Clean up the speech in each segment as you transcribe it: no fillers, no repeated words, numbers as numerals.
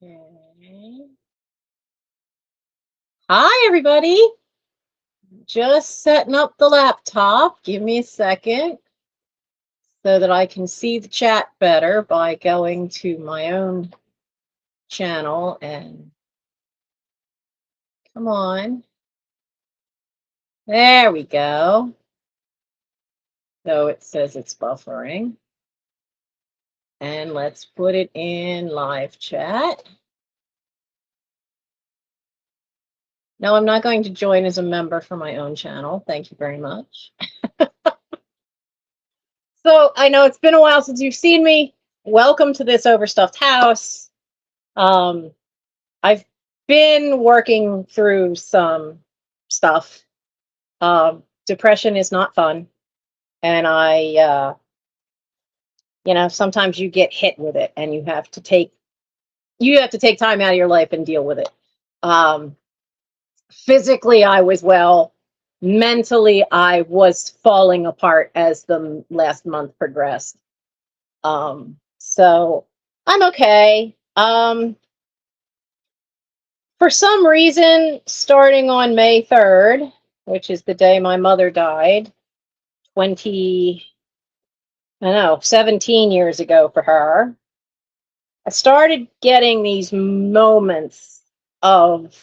Okay. Hi, everybody. Just setting up the laptop. Give me a second so that I can see the chat better by going to my own channel and come on. There we go. So it says it's buffering. And let's put it in live chat. No, I'm not going to join as a member for my own channel. Thank you very much. So I know it's been a while since you've seen me. Welcome to this overstuffed house. I've been working through some stuff. Depression is not fun. And sometimes you get hit with it and you have to take time out of your life and deal with it. Physically, I was well. Mentally, I was falling apart as the last month progressed. So I'm okay. For some reason, starting on May 3rd, which is the day my mother died, 17 years ago for her, I started getting these moments of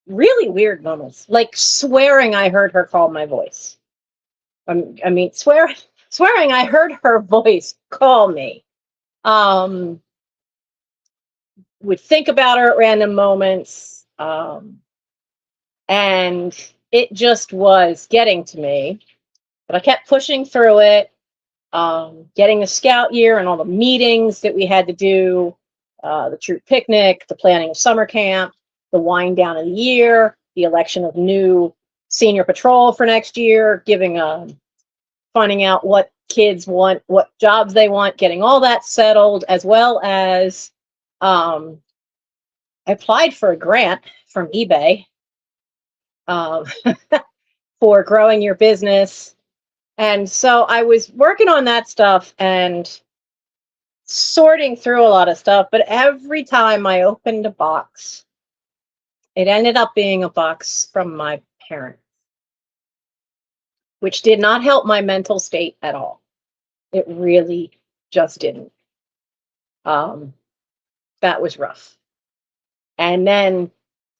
really weird moments, like swearing I heard her call my voice. Swearing I heard her voice call me. Would think about her at random moments, and it just was getting to me. But I kept pushing through it, getting the scout year and all the meetings that we had to do, the troop picnic, the planning of summer camp, the wind down of the year, the election of new senior patrol for next year, finding out what kids want, what jobs they want, getting all that settled, as well as I applied for a grant from eBay for growing your business. And so I was working on that stuff and sorting through a lot of stuff, but every time I opened a box, it ended up being a box from my parents, which did not help my mental state at all. It really just didn't. That was rough. And then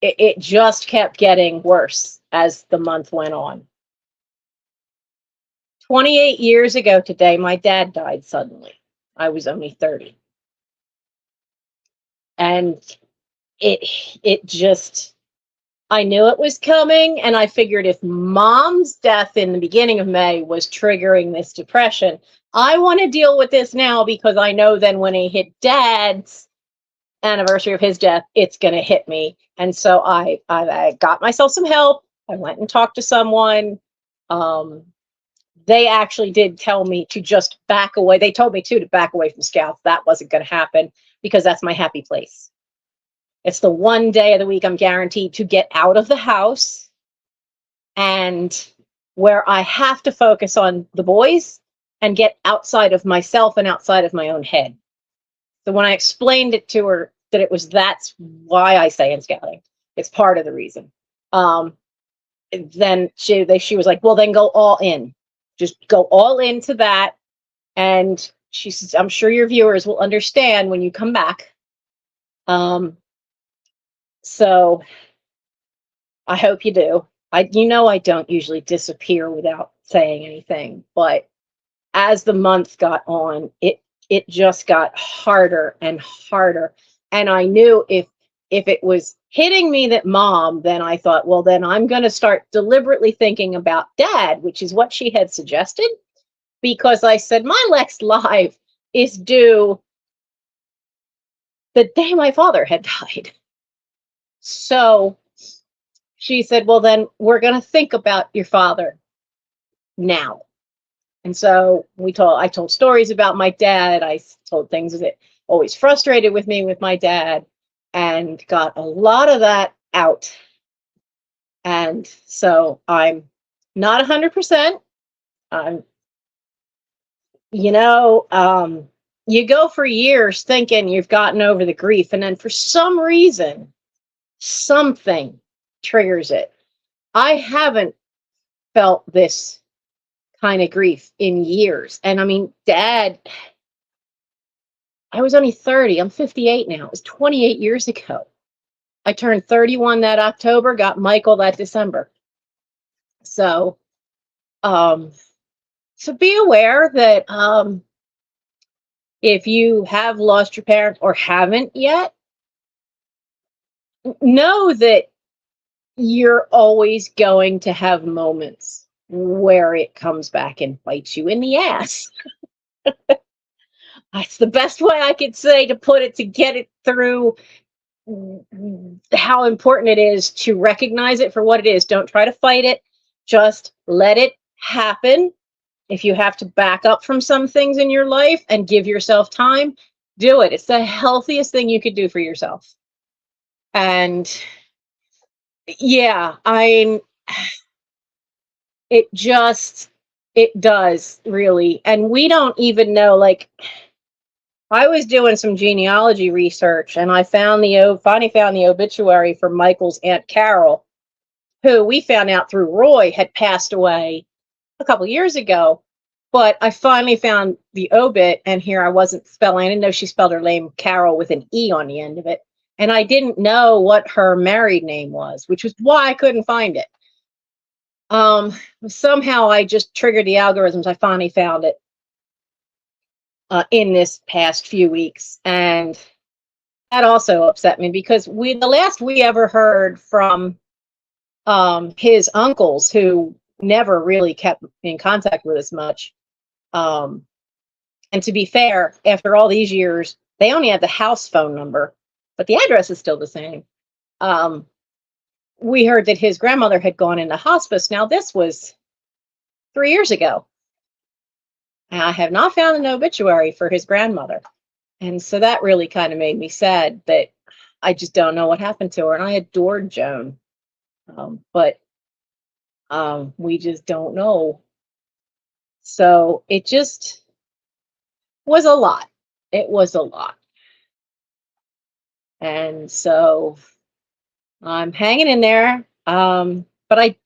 it just kept getting worse as the month went on. 28 years ago today, my dad died suddenly. I was only 30. And it just, I knew it was coming, and I figured if mom's death in the beginning of May was triggering this depression, I want to deal with this now, because I know then when it hit dad's anniversary of his death, it's going to hit me. And so I got myself some help. I went and talked to someone. They actually did tell me to just back away. They told me to back away from scouts. That wasn't going to happen, because that's my happy place. It's the one day of the week I'm guaranteed to get out of the house, and where I have to focus on the boys and get outside of myself and outside of my own head. So when I explained it to her that that's why I say in scouting, it's part of the reason. Then she was like, well, then go all in. Just go all into that. And she says, I'm sure your viewers will understand when you come back. So I hope you do. I don't usually disappear without saying anything, but as the month got on, it just got harder and harder. And I knew if it was hitting me that mom, then I thought, well, then I'm going to start deliberately thinking about dad, which is what she had suggested, because I said my next live is due the day my father had died. So she said, well, then we're going to think about your father now. And so I told stories about my dad. I told things that always frustrated with me with my dad, and got a lot of that out. And so I'm not 100%. you go for years thinking you've gotten over the grief, and then for some reason, something triggers it. I haven't felt this kind of grief in years. And I mean, Dad, I was only 30. I'm 58 now. It was 28 years ago. I turned 31 that October, got Michael that December. So, um, so be aware that if you have lost your parent or haven't yet, know that you're always going to have moments where it comes back and bites you in the ass. That's the best way I could say to put it, to get it through how important it is to recognize it for what it is. Don't try to fight it. Just let it happen. If you have to back up from some things in your life and give yourself time, do it. It's the healthiest thing you could do for yourself. And yeah, it does really. And we don't even know, like, I was doing some genealogy research and I finally found the obituary for Michael's Aunt Carol, who we found out through Roy had passed away a couple years ago. But I finally found the obit, and here I didn't know she spelled her name Carol with an E on the end of it. And I didn't know what her married name was, which was why I couldn't find it. Somehow I just triggered the algorithms. I finally found it in this past few weeks. And that also upset me because the last we ever heard from his uncles, who never really kept in contact with us much. And to be fair, after all these years, they only have the house phone number, but the address is still the same. We heard that his grandmother had gone into hospice. Now, this was 3 years ago. And I have not found an obituary for his grandmother. And so that really kind of made me sad that I just don't know what happened to her. And I adored Joan. But we just don't know. So it just was a lot. It was a lot. And so I'm hanging in there. But I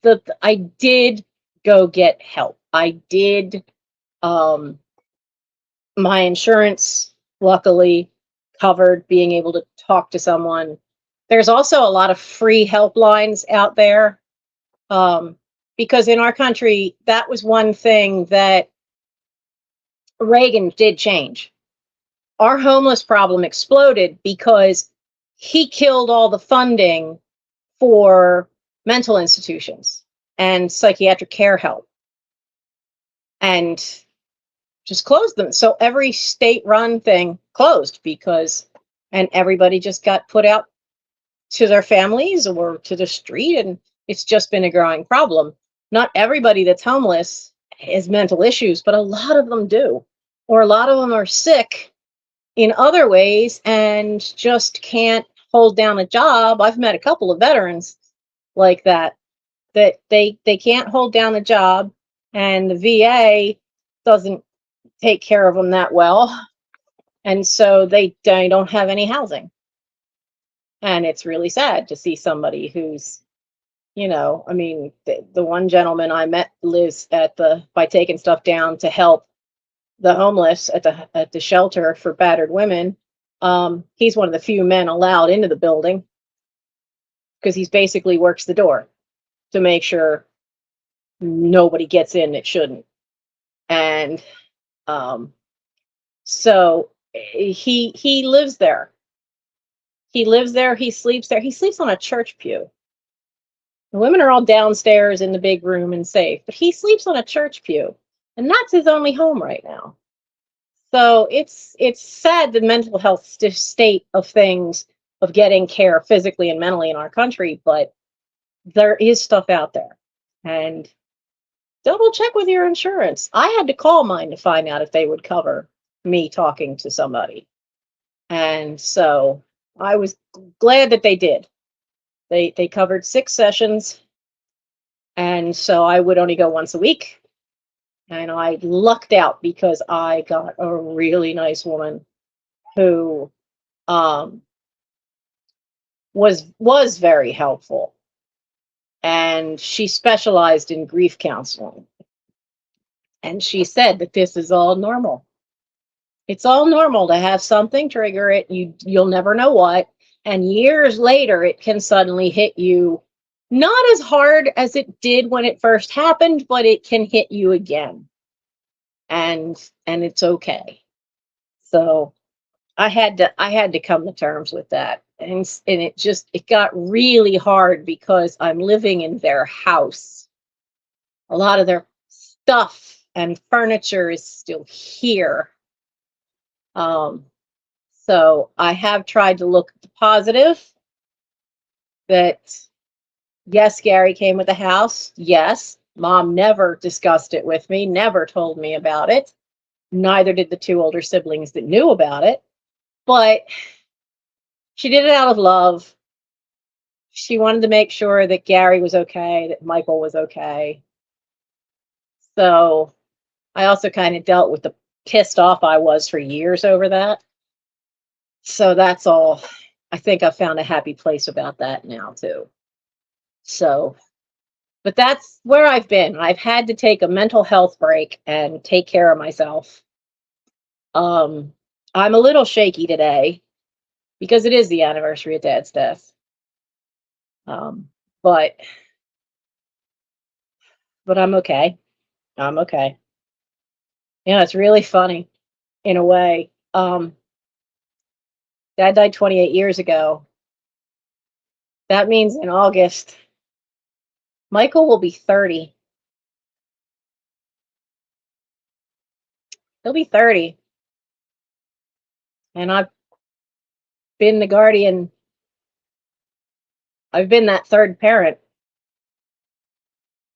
did go get help. I did. My insurance luckily covered being able to talk to someone. There's also a lot of free helplines out there. Because in our country, that was one thing that Reagan did change. Our homeless problem exploded because he killed all the funding for mental institutions and psychiatric care help and just closed them. So every state-run thing closed and everybody just got put out to their families or to the street, and it's just been a growing problem. Not everybody that's homeless has mental issues, but a lot of them do, or a lot of them are sick in other ways and just can't hold down a job. I've met a couple of veterans like that they can't hold down a job, and the VA doesn't take care of them that well, and so they don't have any housing. And it's really sad to see somebody who's, I mean, the one gentleman I met lives by taking stuff down to help the homeless at the shelter for battered women. He's one of the few men allowed into the building because he's basically works the door to make sure nobody gets in that shouldn't. And so he lives there. He lives there. He sleeps there. He sleeps on a church pew. The women are all downstairs in the big room and safe, but he sleeps on a church pew, and that's his only home right now. So it's sad, the mental health state of things, of getting care physically and mentally in our country, but there is stuff out there. And double check with your insurance. I had to call mine to find out if they would cover me talking to somebody. And so I was glad that they did. They covered 6 sessions. And so I would only go once a week. And I lucked out because I got a really nice woman who um, was very helpful, and she specialized in grief counseling. And she said that this is all normal. It's all normal to have something trigger it. You'll never know what, and years later it can suddenly hit you, not as hard as it did when it first happened, but it can hit you again. And it's okay. So I had to come to terms with that. And it got really hard because I'm living in their house. A lot of their stuff and furniture is still here. Um, so I have tried to look at the positive, that yes, Gary came with the house. Yes, mom never discussed it with me, never told me about it. Neither did the two older siblings that knew about it. But she did it out of love. She wanted to make sure that Gary was okay, that Michael was okay. So I also kind of dealt with the pissed off I was for years over that. So that's all. I think I found a happy place about that now too. So, but that's where I've been. I've had to take a mental health break and take care of myself. Um, I'm a little shaky today because it is the anniversary of Dad's death. Um, but I'm okay. I'm okay. Yeah, it's really funny in a way. Dad died 28 years ago. That means in August, Michael will be 30. He'll be 30. And I've been the guardian. I've been that third parent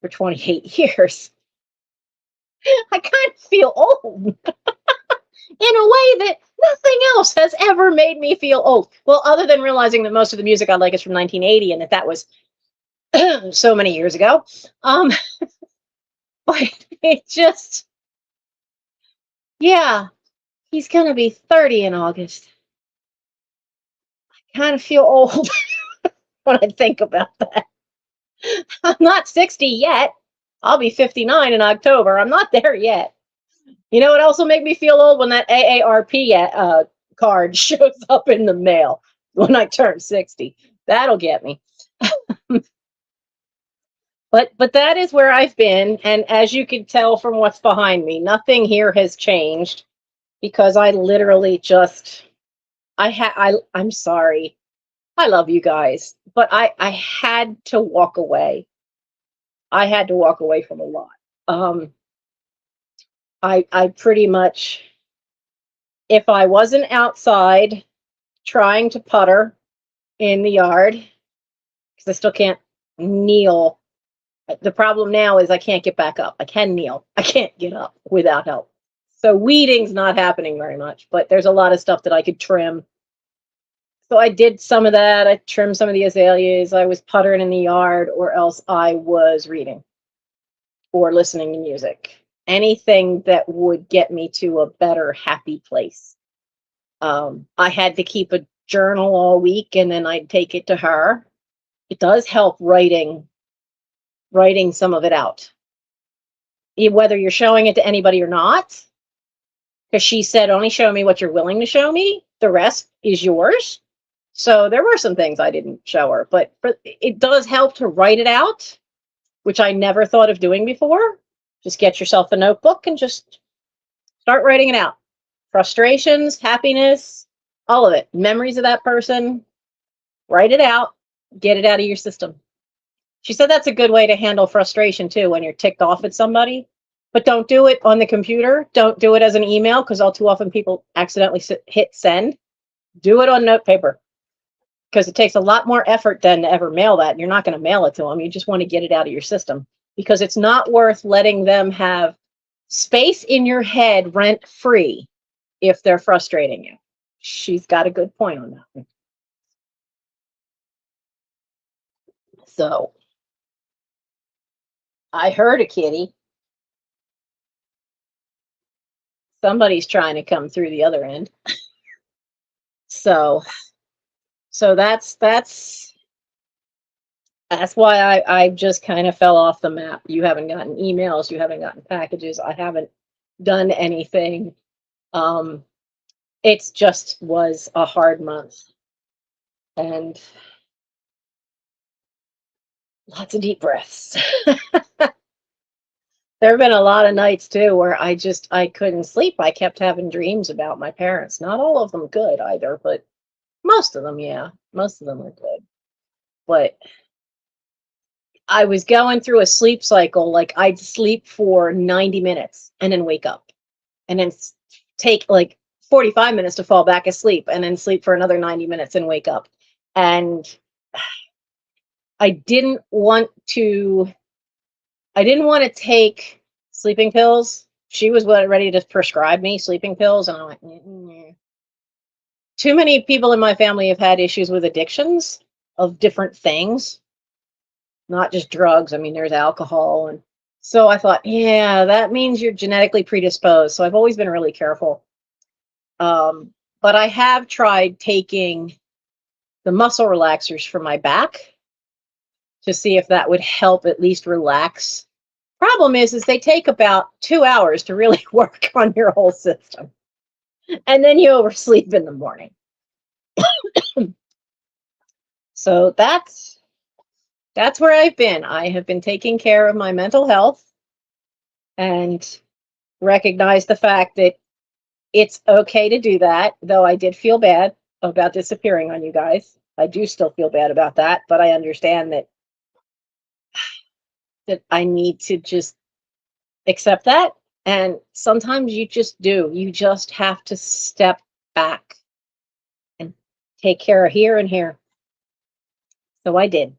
for 28 years. I kind of feel old in a way that nothing else has ever made me feel old. Well, other than realizing that most of the music I like is from 1980 and that was so many years ago. But it just, yeah, he's going to be 30 in August. I kind of feel old when I think about that. I'm not 60 yet. I'll be 59 in October. I'm not there yet. You know what else will make me feel old? When that AARP card shows up in the mail when I turn 60. That'll get me. But that is where I've been, and as you can tell from what's behind me, nothing here has changed because I literally just I'm sorry. I love you guys, but I had to walk away. I had to walk away from a lot. I pretty much, if I wasn't outside trying to putter in the yard, because I still can't kneel. The problem now is I can't get back up. I can kneel. I can't get up without help. So weeding's not happening very much, but there's a lot of stuff that I could trim. So I did some of that. I trimmed some of the azaleas. I was puttering in the yard, or else I was reading or listening to music. Anything that would get me to a better, happy place. I had to keep a journal all week, and then I'd take it to her. It does help writing some of it out, whether you're showing it to anybody or not, because she said only show me what you're willing to show me, the rest is yours. So there were some things I didn't show her, but it does help to write it out, which I never thought of doing before. Just get yourself a notebook and just start writing it out. Frustrations, happiness, all of it, memories of that person, write it out, get it out of your system. She said that's a good way to handle frustration too, when you're ticked off at somebody. But don't do it on the computer. Don't do it as an email, because all too often people accidentally hit send. Do it on note paper, because it takes a lot more effort than to ever mail that. You're not going to mail it to them. You just want to get it out of your system, because it's not worth letting them have space in your head rent free if they're frustrating you. She's got a good point on that one. So I heard a kitty. somebody's trying to come through the other end. So that's why I just kind of fell off the map. You haven't gotten emails, you haven't gotten packages, I haven't done anything. It's just was a hard month, and lots of deep breaths. There have been a lot of nights too where I couldn't sleep. I kept having dreams about my parents. Not all of them good either, but most of them, yeah. Most of them are good. But I was going through a sleep cycle. Like I'd sleep for 90 minutes and then wake up and then take like 45 minutes to fall back asleep and then sleep for another 90 minutes and wake up. And I didn't want to take sleeping pills. She was ready to prescribe me sleeping pills, and I went, mm-mm. Too many people in my family have had issues with addictions of different things, not just drugs. I mean, there's alcohol. And so I thought, yeah, that means you're genetically predisposed. So I've always been really careful. But I have tried taking the muscle relaxers for my back to see if that would help at least relax. Problem is they take about 2 hours to really work on your whole system. And then you oversleep in the morning. So that's where I've been. I have been taking care of my mental health and recognize the fact that it's okay to do that, though I did feel bad about disappearing on you guys. I do still feel bad about that, but I understand that I need to just accept that. And sometimes you just do. You just have to step back and take care of here and here. So I did.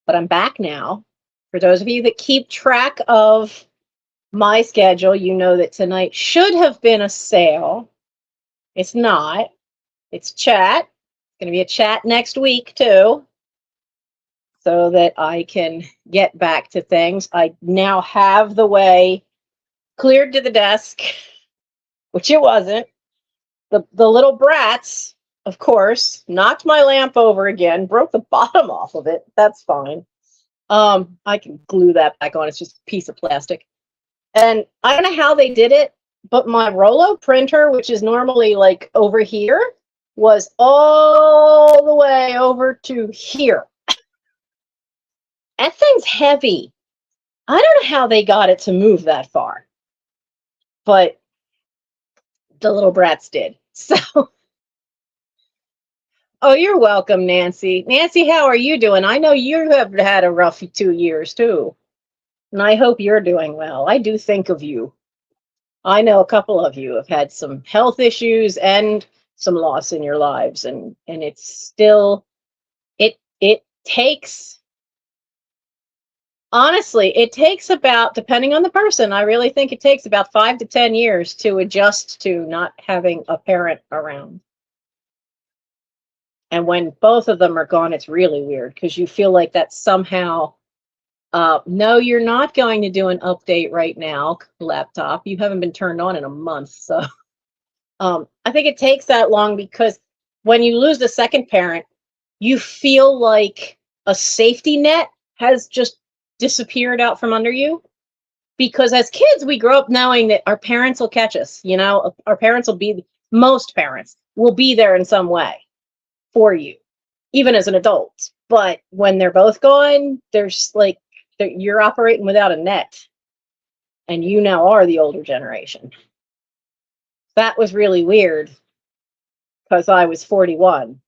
But I'm back now. For those of you that keep track of my schedule, you know that tonight should have been a sale. It's not. It's chat. It's going to be a chat next week too, so that I can get back to things. I now have the way cleared to the desk, which it wasn't. The little brats, of course, knocked my lamp over again, broke the bottom off of it. That's fine. I can glue that back on. It's just a piece of plastic. And I don't know how they did it, but my Rollo printer, which is normally like over here, was all the way over to here. That thing's heavy. I don't know how they got it to move that far, but the little brats did. So, oh, you're welcome, Nancy. Nancy, how are you doing? I know you have had a rough 2 years too, and I hope you're doing well. I do think of you. I know a couple of you have had some health issues and some loss in your lives, and it's still it takes, honestly, it takes about, depending on the person, I really think it takes about 5 to 10 years to adjust to not having a parent around. And when both of them are gone, it's really weird because you feel like that somehow, no, you're not going to do an update right now, laptop. You haven't been turned on in a month. So I think it takes that long because when you lose the second parent, you feel like a safety net has just disappeared out from under you. Because as kids, we grow up knowing that our parents will catch us. You know, our parents will be, most parents will be there in some way for you, even as an adult. But when they're both gone, there's like, you're operating without a net. And you now are the older generation. That was really weird because I was 41.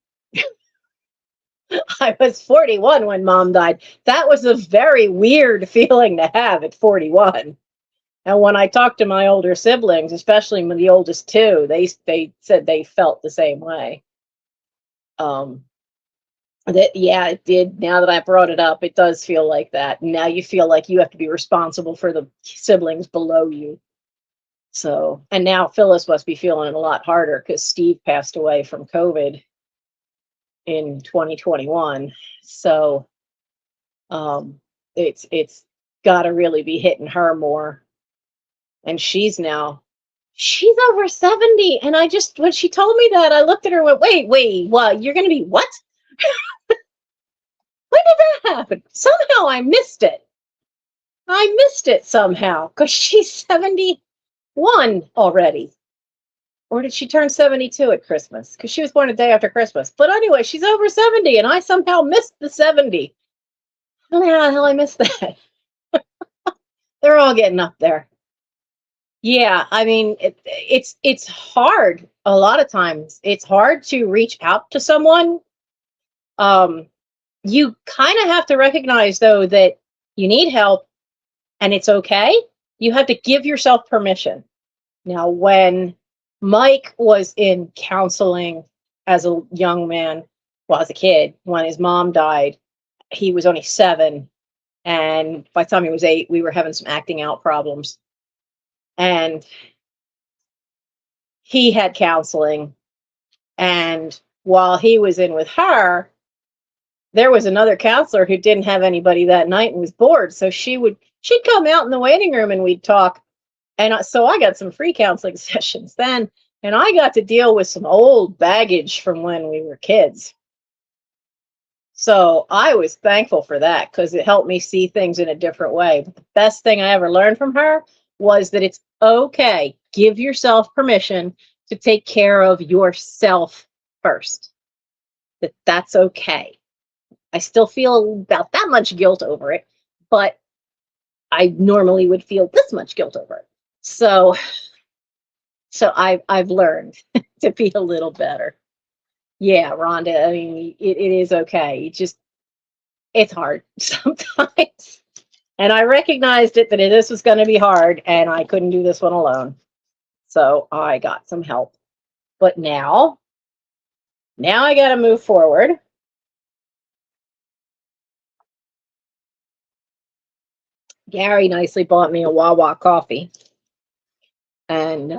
I was 41 when mom died. That was a very weird feeling to have at 41. And when I talked to my older siblings, especially the oldest two, they said they felt the same way. Yeah, it did. Now that I brought it up, it does feel like that. Now you feel like you have to be responsible for the siblings below you. So, and now Phyllis must be feeling it a lot harder because Steve passed away from COVID in 2021. So, it's got to really be hitting her more. And she's now she's over 70. And I just, when she told me that, I looked at her and went, wait, what? You're going to be what? When did that happen? Somehow I missed it. I missed it somehow because she's 71 already. Or did she turn 72 at Christmas? Because she was born a day after Christmas. But anyway, she's over 70 and I somehow missed the 70. I don't know how the hell I missed that. They're all getting up there. Yeah, I mean, it's hard a lot of times. It's hard to reach out to someone. Um, you kind of have to recognize, though, that you need help and it's okay. You have to give yourself permission. Now, when Mike was in counseling as a young man, well, as a kid, when his mom died, he was only 7. And by the time he was 8, we were having some acting out problems. And he had counseling. And while he was in with her, there was another counselor who didn't have anybody that night and was bored. So she'd come out in the waiting room and we'd talk. And so I got some free counseling sessions then. And I got to deal with some old baggage from when we were kids. So I was thankful for that because it helped me see things in a different way. But the best thing I ever learned from her was that it's okay. Give yourself permission to take care of yourself first. That's okay. I still feel about that much guilt over it, but I normally would feel this much guilt over it. So I've learned to be a little better. Yeah, Rhonda, I mean, it is okay. It's hard sometimes. And I recognized it that this was going to be hard and I couldn't do this one alone. So I got some help. But now I got to move forward. Gary nicely bought me a Wawa coffee. And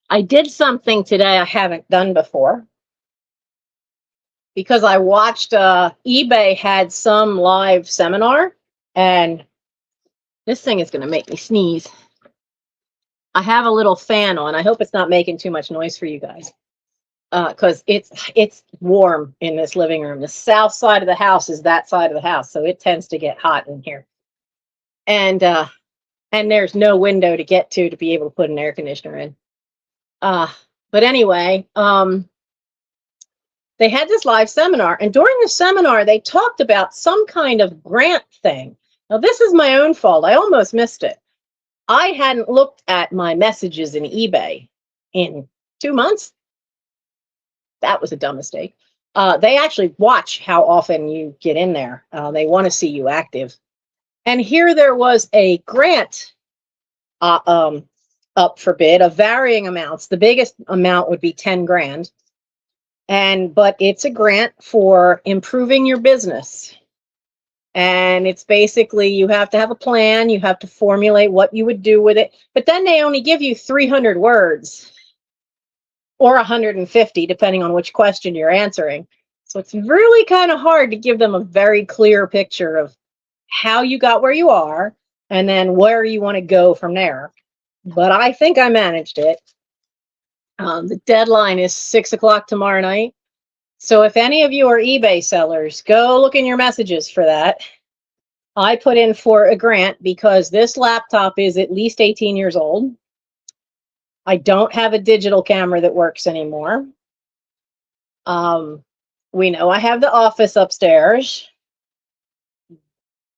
I did something today I haven't done before. Because I watched eBay had some live seminar. And this thing is going to make me sneeze. I have a little fan on. I hope it's not making too much noise for you guys. Because it's warm in this living room. The south side of the house is that side of the house. So it tends to get hot in here. And there's no window to get to be able to put an air conditioner in. But anyway, they had this live seminar, and during the seminar, they talked about some kind of grant thing. Now, this is my own fault. I almost missed it. I hadn't looked at my messages in eBay in 2 months. That was a dumb mistake. They actually watch how often you get in there. They want to see you active. And here there was a grant up for bid of varying amounts. The biggest amount would be 10 grand. But it's a grant for improving your business. And it's basically, you have to have a plan. You have to formulate what you would do with it. But then they only give you 300 words or 150, depending on which question you're answering. So it's really kind of hard to give them a very clear picture of how you got where you are and then where you want to go from there. But I think I managed it. The deadline is 6 o'clock tomorrow night. So if any of you are eBay sellers, go look in your messages for that. I put in for a grant because this laptop is at least 18 years old. I don't have a digital camera that works anymore. We know I have the office upstairs.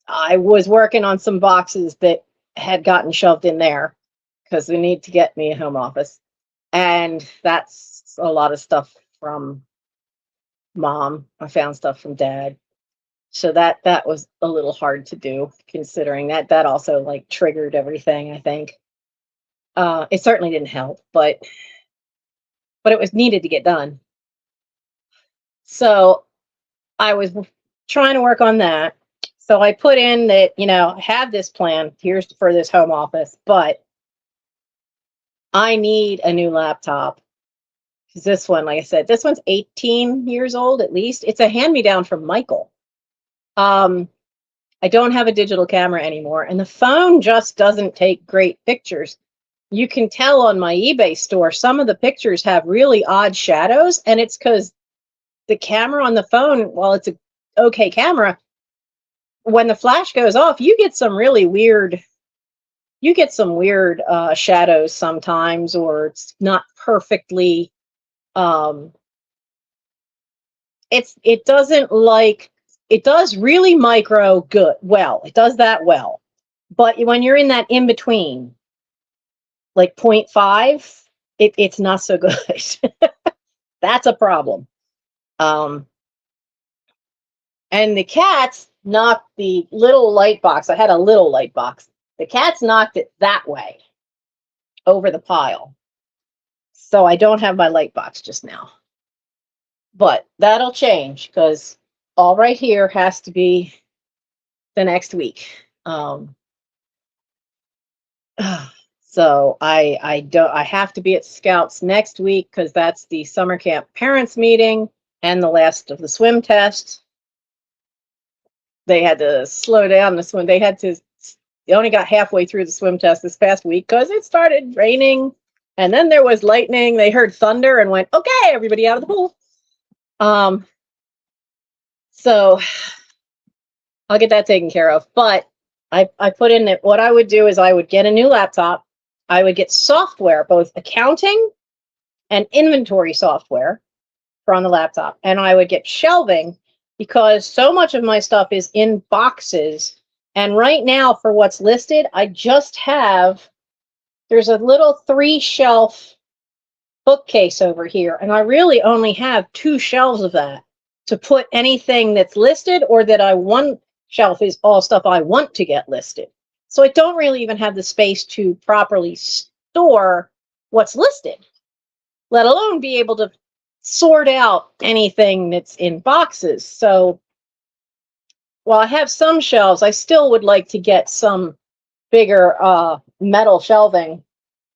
I was working on some boxes that had gotten shoved in there because we need to get me a home office. And that's a lot of stuff from Mom. I found stuff from Dad. So that was a little hard to do, considering that also like triggered everything, I think. It certainly didn't help, but it was needed to get done. So I was trying to work on that. So I put in that, I have this plan. Here's for this home office, but I need a new laptop. Because this one, like I said, this one's 18 years old at least. It's a hand-me-down from Michael. I don't have a digital camera anymore, and the phone just doesn't take great pictures. you can tell on my eBay store, some of the pictures have really odd shadows, and it's because the camera on the phone, while it's a okay camera, when the flash goes off, you get some really weird, shadows sometimes, or it's not perfectly, it doesn't like, it does really micro good, well, it does that well. But when you're in that in between, like 0.5, it's not so good. That's a problem. And the cats knocked the little light box. I had a little light box. The cats knocked it that way over the pile. So I don't have my light box just now. But that'll change because all right here has to be the next week. So I have to be at Scouts next week because that's the summer camp parents meeting and the last of the swim test. They had to slow down the swim. They only got halfway through the swim test this past week because it started raining and then there was lightning. They heard thunder and went, okay, everybody out of the pool. So I'll get that taken care of. But I put in that what I would do is I would get a new laptop. I would get software, both accounting and inventory software for on the laptop. And I would get shelving because so much of my stuff is in boxes. And right now for what's listed, I just have, there's a little 3-shelf bookcase over here. And I really only have 2 shelves of that to put anything that's listed, or that one shelf is all stuff I want to get listed. So I don't really even have the space to properly store what's listed, let alone be able to sort out anything that's in boxes. So while I have some shelves, I still would like to get some bigger metal shelving,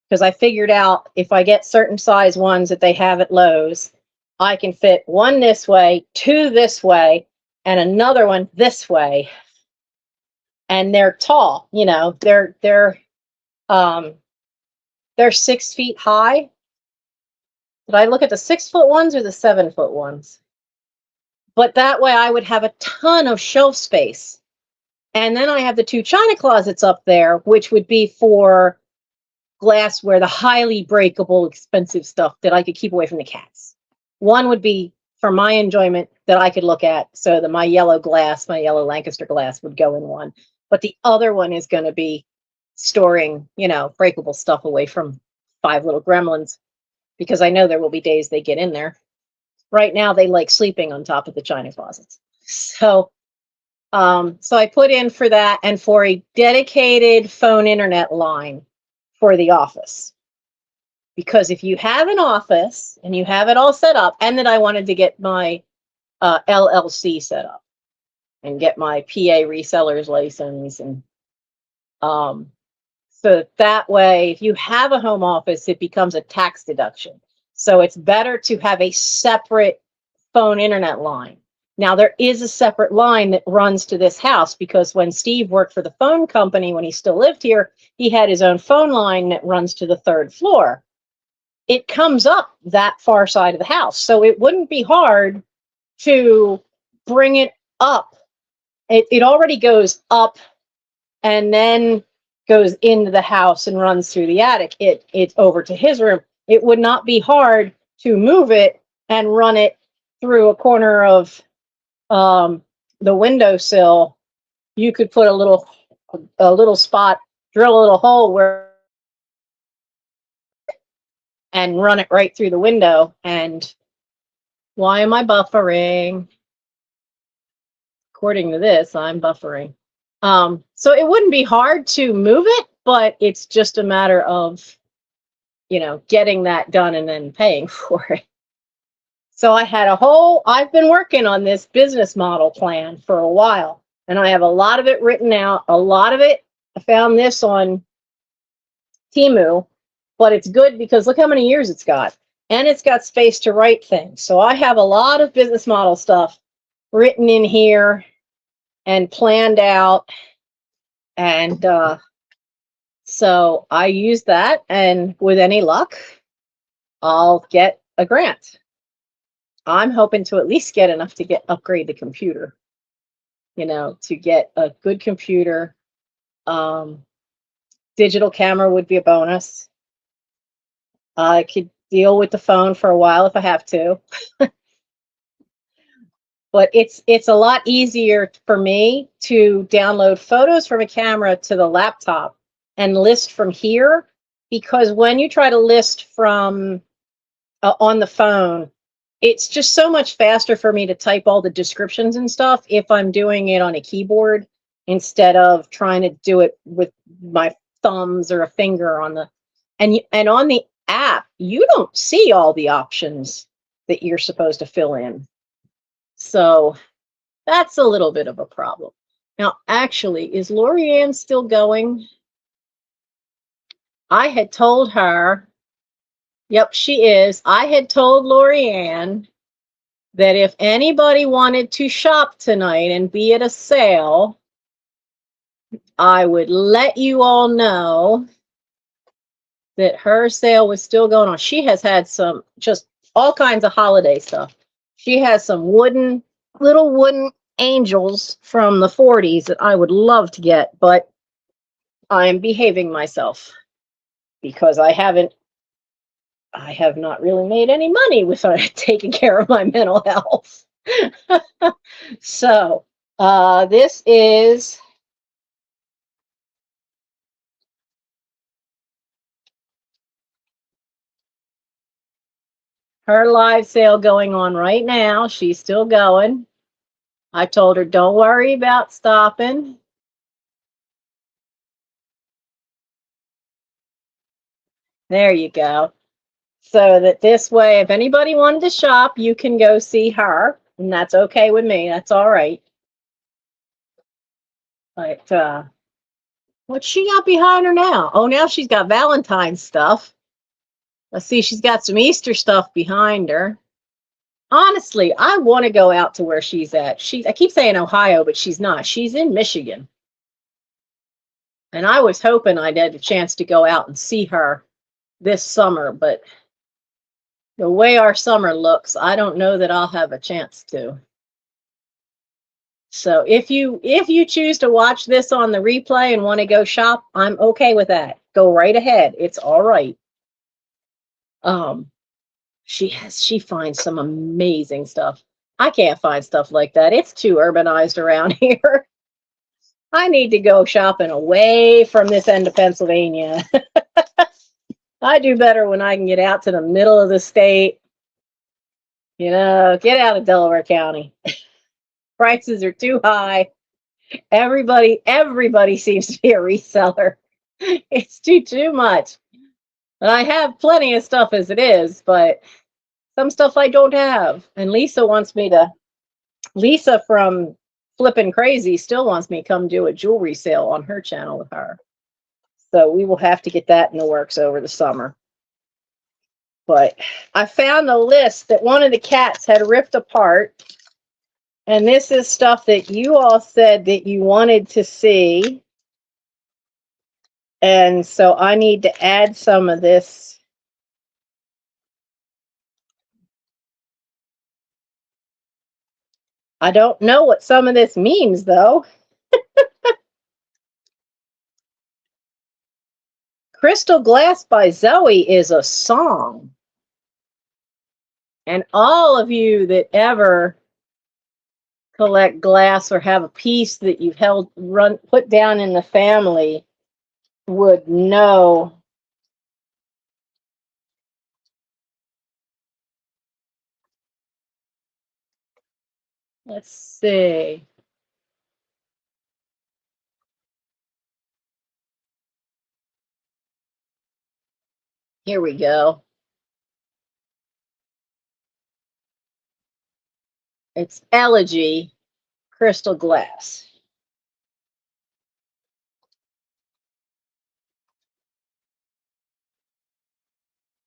because I figured out if I get certain size ones that they have at Lowe's, I can fit one this way, 2 this way, and another one this way. And they're tall, they're 6 feet high. Did I look at the 6-foot ones or the 7-foot ones? But that way I would have a ton of shelf space. And then I have the 2 china closets up there, which would be for glassware, the highly breakable, expensive stuff that I could keep away from the cats. One would be for my enjoyment that I could look at, so that my yellow Lancaster glass would go in one. But the other one is going to be storing, breakable stuff away from 5 little gremlins, because I know there will be days they get in there. Right now, they like sleeping on top of the china closets. So I put in for that, and for a dedicated phone internet line for the office. Because if you have an office and you have it all set up, and then I wanted to get my LLC set up and get my PA reseller's license, and so that way, if you have a home office, it becomes a tax deduction. So it's better to have a separate phone internet line. Now, there is a separate line that runs to this house, because when Steve worked for the phone company, when he still lived here, he had his own phone line that runs to the 3rd floor. It comes up that far side of the house. So it wouldn't be hard to bring it up. It already goes up and then goes into the house and runs through the attic. It's over to his room. It would not be hard to move it and run it through a corner of the windowsill. You could put a little spot, drill a little hole where, and run it right through the window. And why am I buffering? According to this, I'm buffering. So it wouldn't be hard to move it, but it's just a matter of, getting that done and then paying for it. So I've been working on this business model plan for a while, and I have a lot of it written out. A lot of it, I found this on Temu, but it's good because look how many years it's got, and it's got space to write things. So I have a lot of business model stuff written in here and planned out. And So I use that, and with any luck, I'll get a grant. I'm hoping to at least get enough to upgrade the computer, to get a good computer. Digital camera would be a bonus. I could deal with the phone for a while if I have to. But it's a lot easier for me to download photos from a camera to the laptop and list from here, because when you try to list from on the phone, it's just so much faster for me to type all the descriptions and stuff if I'm doing it on a keyboard instead of trying to do it with my thumbs or a finger on the and on the app, you don't see all the options that you're supposed to fill in. So that's a little bit of a problem. Now, actually, is Lorianne still going? I had told her, yep, she is. I had told Lorianne that if anybody wanted to shop tonight and be at a sale, I would let you all know that her sale was still going on. She has had some just all kinds of holiday stuff. She has some little wooden angels from the 40s that I would love to get, but I'm behaving myself because I have not really made any money with taking care of my mental health. So this is her live sale going on right now. She's still going. I told her, don't worry about stopping. There you go. So that this way, if anybody wanted to shop, you can go see her, and that's okay with me. That's all right. But what's she got behind her now? Oh, now she's got Valentine's stuff. Let's see, she's got some Easter stuff behind her. Honestly, I want to go out to where she's at. I keep saying Ohio, but she's not. She's in Michigan. And I was hoping I'd had a chance to go out and see her this summer, but the way our summer looks, I don't know that I'll have a chance to. So if you choose to watch this on the replay and want to go shop, I'm okay with that. Go right ahead. It's all right. She finds some amazing stuff. I can't find stuff like that. It's too urbanized around here. I need to go shopping away from this end of Pennsylvania. I do better when I can get out to the middle of the state. Get out of Delaware County. Prices are too high. Everybody seems to be a reseller. It's too much. And I have plenty of stuff as it is, but some stuff I don't have. And Lisa from Flippin' Crazy still wants me to come do a jewelry sale on her channel with her. So we will have to get that in the works over the summer. But I found a list that one of the cats had ripped apart. And this is stuff that you all said that you wanted to see. And so I need to add some of this. I don't know what some of this means, though. Crystal Glass by Zoe is a song. And all of you that ever collect glass or have a piece that you've put down in the family would know. Let's see. Here we go. It's Elegy Crystal Glass.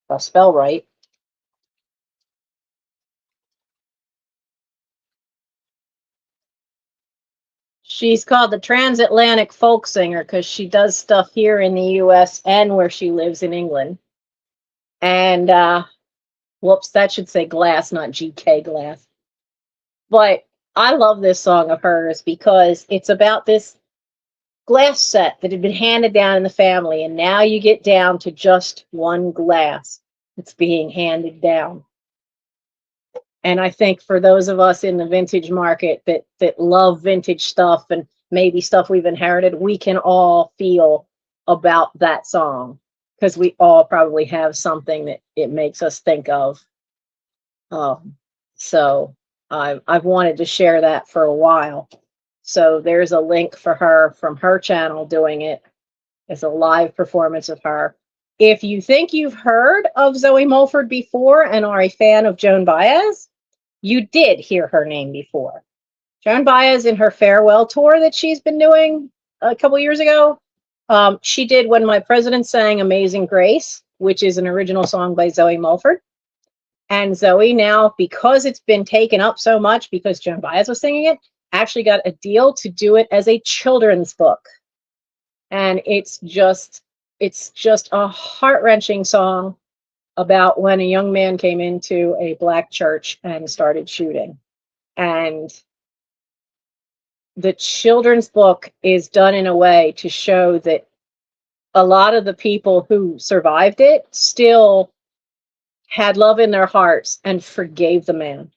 If I spell right. She's called the transatlantic folk singer because she does stuff here in the US and where she lives in England. And whoops, that should say Glass, not GK Glass. But I love this song of hers because it's about this glass set that had been handed down in the family, and now you get down to just one glass that's being handed down. And I think for those of us in the vintage market that love vintage stuff and maybe stuff we've inherited, we can all feel about that song because we all probably have something that it makes us think of. So I've wanted to share that for a while. So there's a link for her from her channel doing it as a live performance of her. If you think you've heard of Zoe Mulford before and are a fan of Joan Baez, you did hear her name before. Joan Baez, in her farewell tour that she's been doing a couple years ago, she did When My President Sang Amazing Grace, which is an original song by Zoe Mulford. And Zoe now, because it's been taken up so much because Joan Baez was singing it, actually got a deal to do it as a children's book. And it's just a heart-wrenching song about when a young man came into a black church and started shooting. And the children's book is done in a way to show that a lot of the people who survived it still had love in their hearts and forgave the man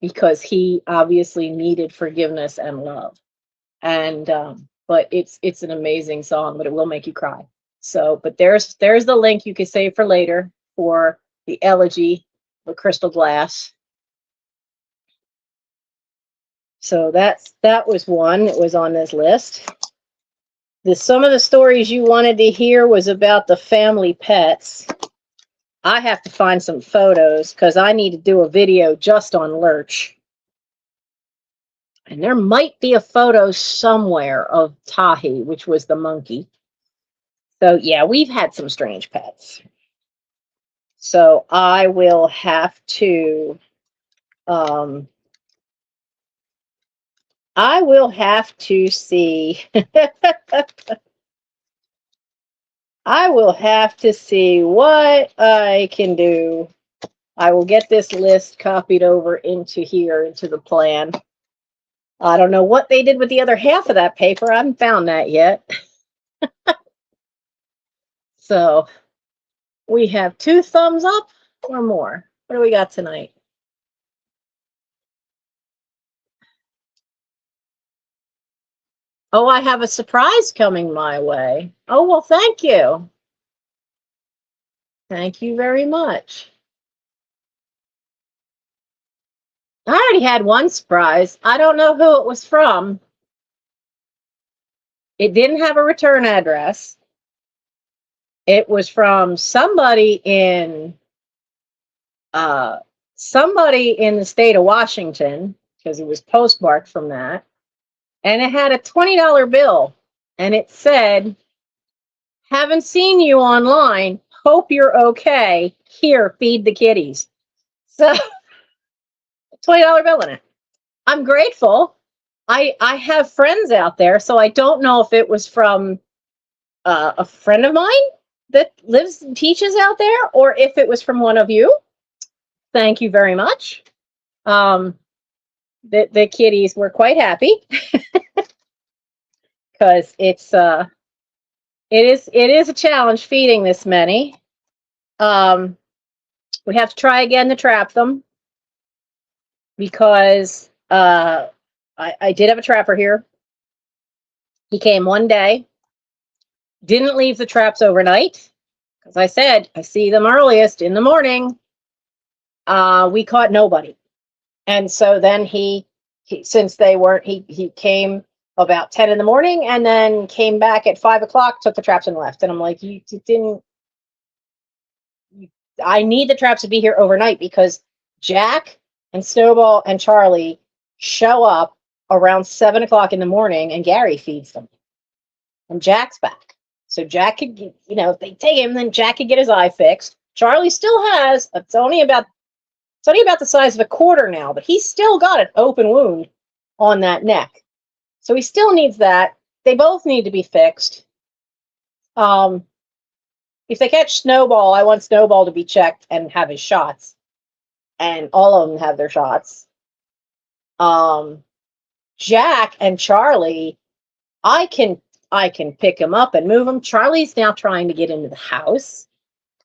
because he obviously needed forgiveness and love. And but it's an amazing song, but it will make you cry. So, but there's the link you can save for later for the elegy, the crystal glass. So that was one that was on this list. Some of the stories you wanted to hear was about the family pets. I have to find some photos because I need to do a video just on Lurch. And there might be a photo somewhere of Tahi, which was the monkey. So yeah, we've had some strange pets. So I will have to see I will have to see what I can do. I will get this list copied over into here, into the plan. I don't know what they did with the other half of that paper. I haven't found that yet. So we have 2 thumbs up or more. What do we got tonight? Oh, I have a surprise coming my way. Oh, well, thank you. Thank you very much. I already had one surprise. I don't know who it was from. It didn't have a return address. It was from somebody in the state of Washington, because it was postmarked from that. And it had a $20 bill. And it said, "Haven't seen you online. Hope you're okay. Here, feed the kitties." So, $20 bill in it. I'm grateful. I have friends out there, so I don't know if it was from a friend of mine that lives and teaches out there, or if it was from one of you. Thank you very much. The kitties were quite happy because it is a challenge feeding this many. We have to try again to trap them because I did have a trapper here. He came one day, didn't leave the traps overnight, because I said I see them earliest in the morning. We caught nobody, and so then he since they weren't, he came about 10 in the morning and then came back at 5 o'clock, took the traps and left. And I'm like, you didn't. I need the traps to be here overnight because Jack and Snowball and Charlie show up around 7 o'clock in the morning and Gary feeds them. And Jack's back. So Jack could, if they take him, then Jack could get his eye fixed. Charlie still has, it's only about the size of a quarter now, but he's still got an open wound on that neck. So he still needs that. They both need to be fixed. If they catch Snowball, I want Snowball to be checked and have his shots. And all of them have their shots. Jack and Charlie, I can pick him up and move him. Charlie's now trying to get into the house.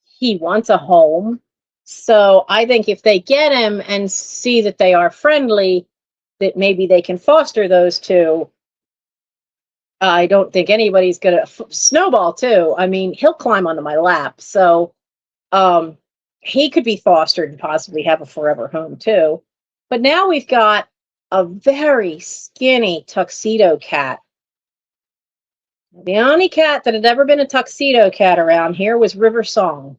He wants a home. So I think if they get him and see that they are friendly, that maybe they can foster those two. I don't think anybody's going to Snowball too. I mean, he'll climb onto my lap. So he could be fostered and possibly have a forever home too. But now we've got a very skinny tuxedo cat. The only cat that had ever been a tuxedo cat around here was River Song,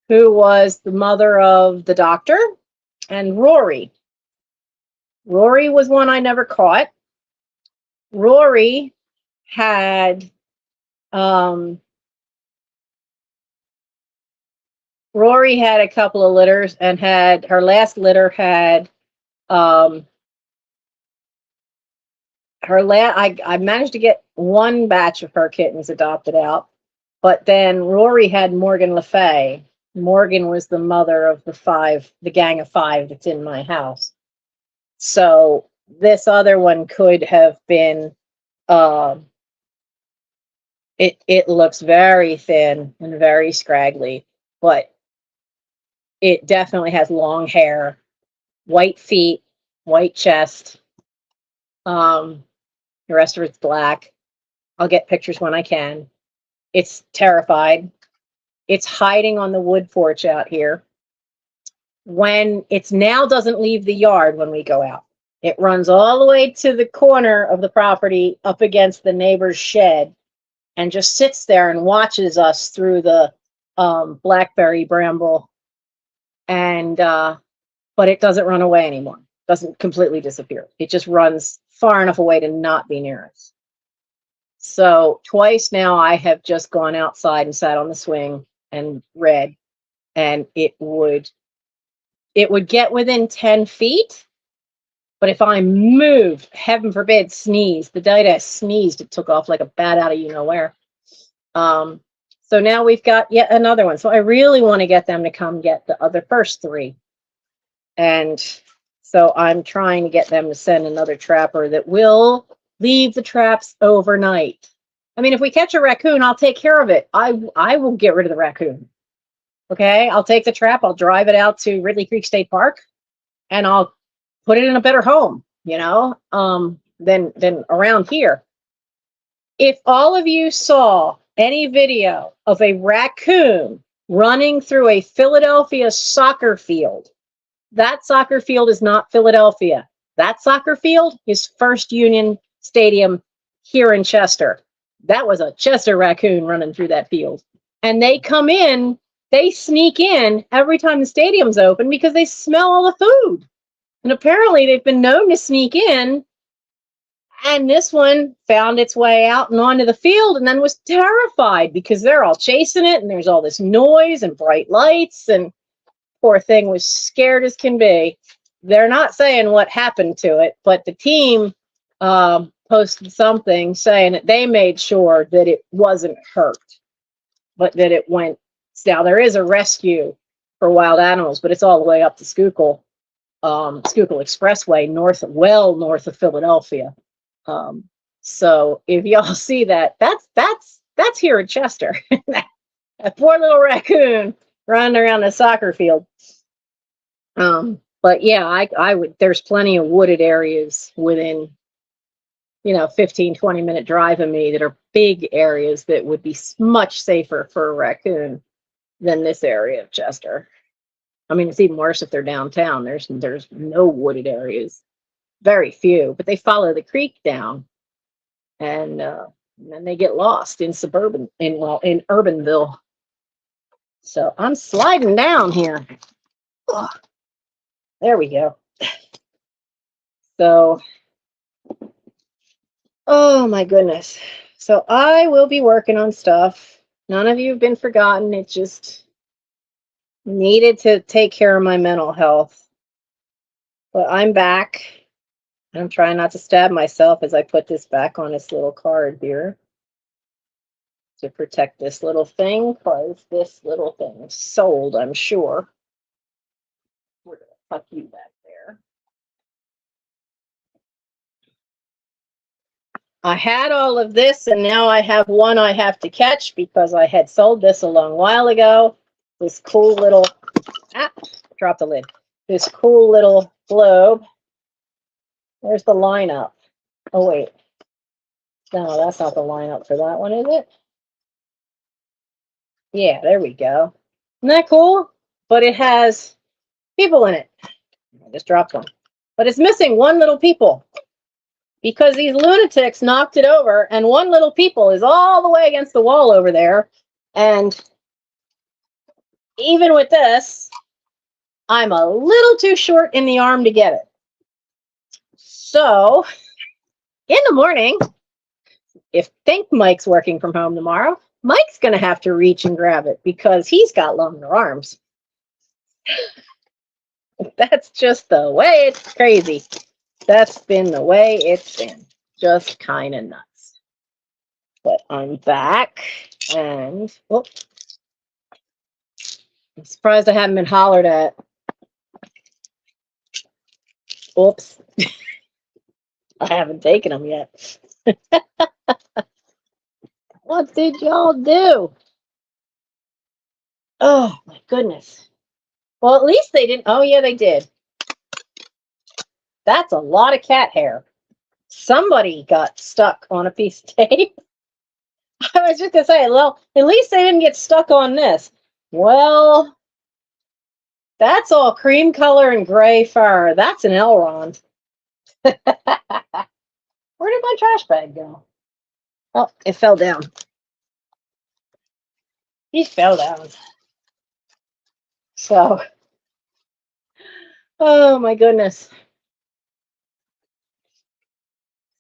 who was the mother of the doctor, and Rory. Rory was one I never caught. Rory had a couple of litters, and had her last litter had I managed to get one batch of her kittens adopted out, but then Rory had Morgan Le Fay. Morgan was the mother of the gang of 5 that's in my house. So this other one could have been, it looks very thin and very scraggly, but it definitely has long hair, white feet, white chest. The rest of it's black. I'll get pictures when I can. It's terrified. It's hiding on the wood porch out here. When it's now doesn't leave the yard when we go out. It runs all the way to the corner of the property up against the neighbor's shed and just sits there and watches us through the blackberry bramble. And but it doesn't run away anymore. Doesn't completely disappear. It just runs far enough away to not be near us. So twice now I have just gone outside and sat on the swing and read, and it would get within 10 feet. But if I moved, heaven forbid, sneeze, the day I sneezed, it took off like a bat out of you-know-where. So now we've got yet another one. So I really want to get them to come get the other first 3. And so I'm trying to get them to send another trapper that will leave the traps overnight. I mean, if we catch a raccoon, I'll take care of it. I will get rid of the raccoon. Okay, I'll take the trap, I'll drive it out to Ridley Creek State Park, and I'll put it in a better home, than around here. If all of you saw any video of a raccoon running through a Philadelphia soccer field, that soccer field is not Philadelphia. That soccer field is First Union Stadium here in Chester. That was a Chester raccoon running through that field. And they come in, they sneak in every time the stadium's open because they smell all the food. And apparently they've been known to sneak in. And this one found its way out and onto the field and then was terrified because they're all chasing it and there's all this noise and bright lights, and poor thing was scared as can be. They're not saying what happened to it, but the team posted something saying that they made sure that it wasn't hurt, but that it went. Now there is a rescue for wild animals, but it's all the way up the Schuylkill Expressway, north of Philadelphia. So if y'all see that, that's here in Chester. That poor little raccoon running around the soccer field. But yeah, I would. There's plenty of wooded areas within, 15-20 minute drive of me that are big areas that would be much safer for a raccoon than this area of Chester. I mean, it's even worse if they're downtown. There's no wooded areas, very few, but they follow the creek down, and then they get lost in Urbanville. So I'm sliding down here. Oh, there we go. So, oh my goodness. So I will be working on stuff. None of you have been forgotten. It just needed to take care of my mental health. But I'm back. I'm trying not to stab myself as I put this back on this little card here to protect this little thing, because this little thing is sold, I'm sure. We're going to tuck you back there. I had all of this, and now I have one I have to catch because I had sold this a long while ago. This cool little, drop the lid. This cool little globe. Where's the lineup? Oh, wait. No, that's not the lineup for that one, is it? Yeah, there we go. Isn't that cool? But it has people in it. I just dropped one. But it's missing one little people because these lunatics knocked it over, and one little people is all the way against the wall over there. And even with this, I'm a little too short in the arm to get it. So in the morning, if Think Mike's working from home tomorrow, Mike's going to have to reach and grab it because he's got longer arms. That's just the way it's crazy. That's been the way it's been. Just kind of nuts. But I'm back, and I'm surprised I haven't been hollered at. Oops. I haven't taken them yet. What did y'all do? Oh, my goodness. Well, at least they didn't. Oh, yeah, they did. That's a lot of cat hair. Somebody got stuck on a piece of tape. I was just going to say, well, at least they didn't get stuck on this. Well, that's all cream color and gray fur. That's an Elrond. Where did my trash bag go? Oh, it fell down. He fell down. So, oh my goodness.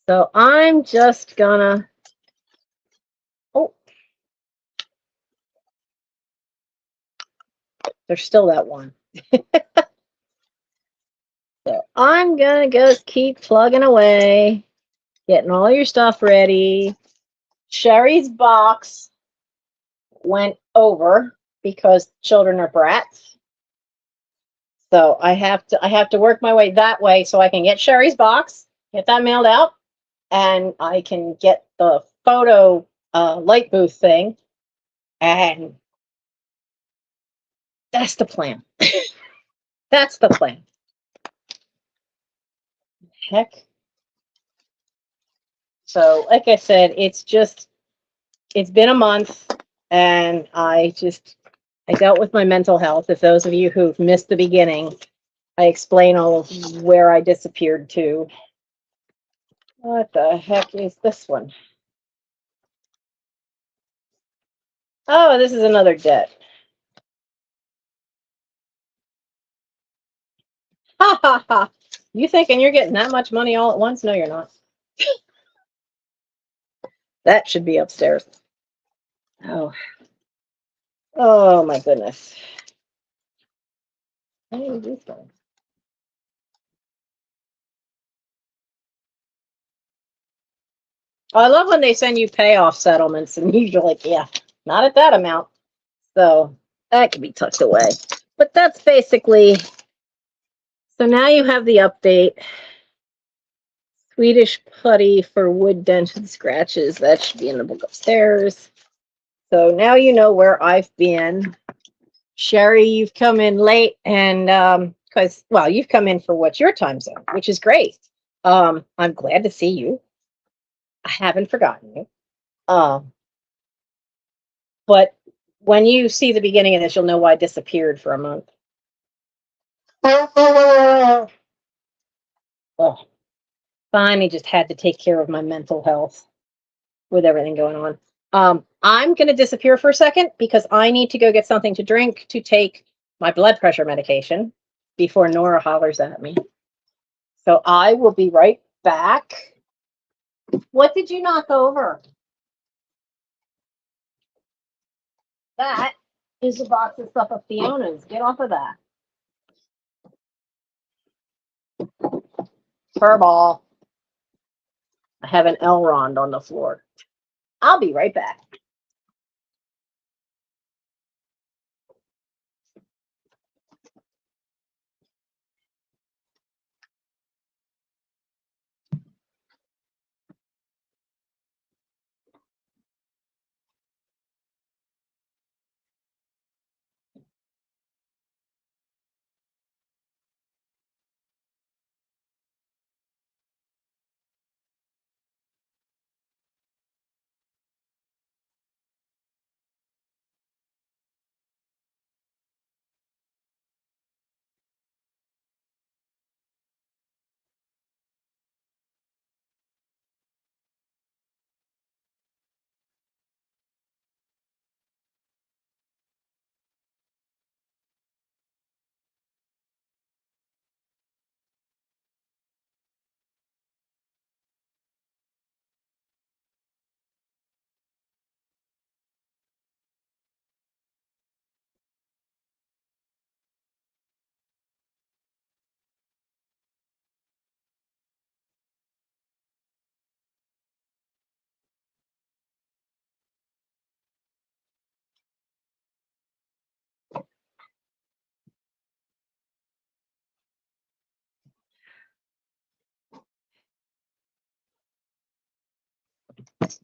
So I'm just gonna, there's still that one. So I'm gonna just keep plugging away, getting all your stuff ready. Sherry's box went over because children are brats. So I have to work my way that way so I can get Sherry's box, get that mailed out, and I can get the photo light booth thing, and that's the plan. That's the plan. Heck. So, like I said, it's been a month, and I dealt with my mental health. If those of you who've missed the beginning, I explain all of where I disappeared to. What the heck is this one? Oh, this is another debt. Ha ha ha. You thinking you're getting that much money all at once? No, you're not. That should be upstairs. Oh. Oh my goodness. How do you do this? I love when they send you payoff settlements and you're like, yeah, not at that amount. So that can be tucked away. But that's basically, so now you have the update. Swedish putty for wood dents and scratches. That should be in the book upstairs. So now you know where I've been. Sherry, you've come in late, and because, well, you've come in for what's your time zone, which is great. I'm glad to see you. I haven't forgotten you. But when you see the beginning of this, you'll know why I disappeared for a month. Oh, finally just had to take care of my mental health with everything going on. I'm going to disappear for a second because I need to go get something to drink to take my blood pressure medication before Nora hollers at me. So I will be right back. What did you knock over? That is a box of stuff of Fiona's. Get off of that. Furball. I have an Elrond on the floor. I'll be right back.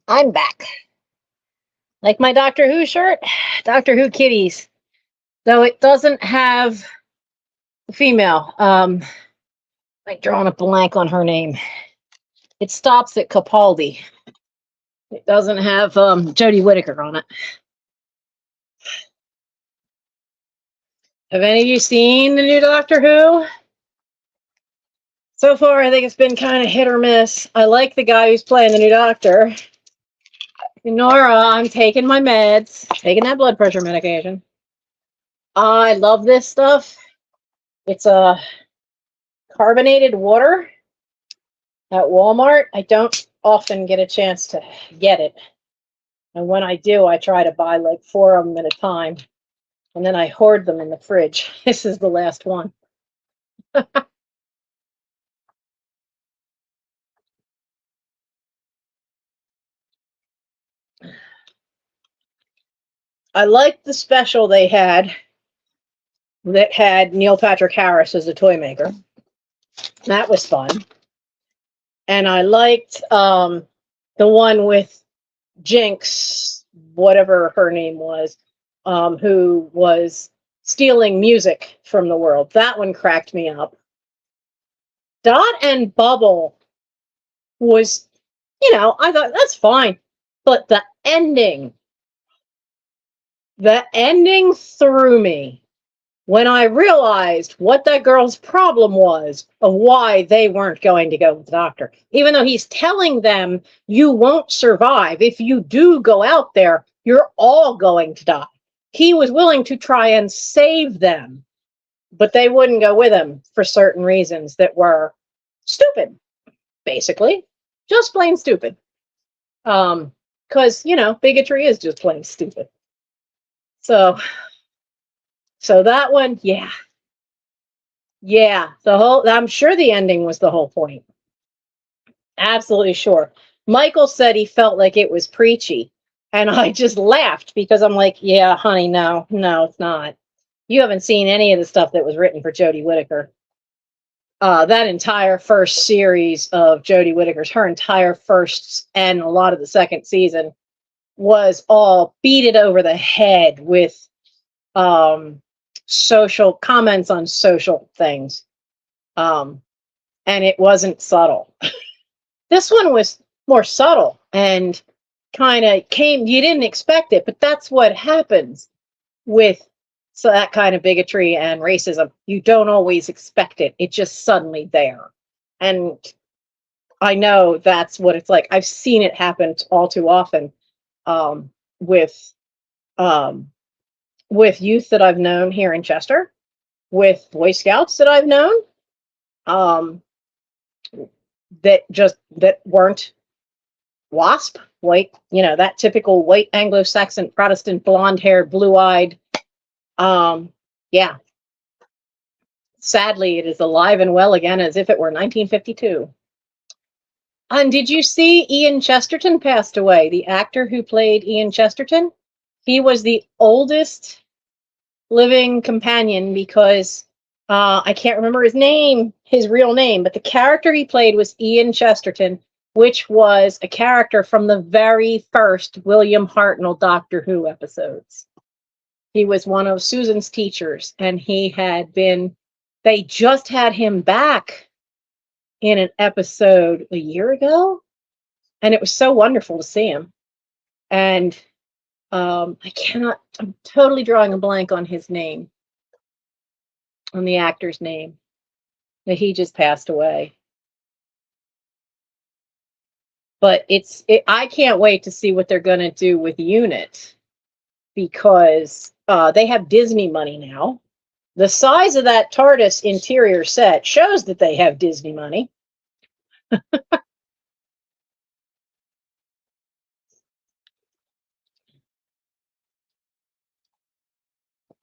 I'm back. Like my Doctor Who shirt, Doctor Who kitties. Though it doesn't have the female. Like drawing a blank on her name. It stops at Capaldi. It doesn't have Jodie Whittaker on it. Have any of you seen the new Doctor Who? So far, I think it's been kind of hit or miss. I like the guy who's playing the new Doctor. Nora, I'm taking my meds, taking that blood pressure medication. I love this stuff. It's a carbonated water at Walmart. I don't often get a chance to get it. And when I do, I try to buy like 4 of them at a time. And then I hoard them in the fridge. This is the last one. I liked the special they had that had Neil Patrick Harris as a toy maker. That was fun. And I liked the one with Jinx, whatever her name was, who was stealing music from the world. That one cracked me up. Dot and Bubble was, I thought that's fine. But the ending threw me when I realized what that girl's problem was of why they weren't going to go with the doctor. Even though he's telling them you won't survive. If you do go out there, you're all going to die. He was willing to try and save them, but they wouldn't go with him for certain reasons that were stupid, basically. Just plain stupid. Because, bigotry is just plain stupid. So that one, yeah. I'm sure the ending was the whole point. Absolutely sure. Michael said he felt like it was preachy. And I just laughed because I'm like, yeah, honey, no, it's not. You haven't seen any of the stuff that was written for Jodie Whittaker. That entire first series of Jodie Whittaker's, her entire first and a lot of the second season was all beat it over the head with social comments on social things. And it wasn't subtle. This one was more subtle and kind of you didn't expect it, but that's what happens with that kind of bigotry and racism. You don't always expect it. It's just suddenly there. And I know that's what it's like. I've seen it happen all too often with youth that I've known here in Chester, with Boy Scouts that I've known, that weren't WASP, white, that typical white Anglo-Saxon Protestant, blonde-haired, blue-eyed. Yeah. Sadly, it is alive and well again as if it were 1952. And did you see Ian Chesterton passed away? The actor who played Ian Chesterton? He was the oldest living companion because I can't remember his name, his real name, but the character he played was Ian Chesterton, which was a character from the very first William Hartnell Doctor Who episodes. He was one of Susan's teachers, and they just had him back in an episode a year ago, and it was so wonderful to see him. And I'm totally drawing a blank on his name, on the actor's name, that he just passed away. But I can't wait to see what they're going to do with Unit, because they have Disney money now. The size of that TARDIS interior set shows that they have Disney money.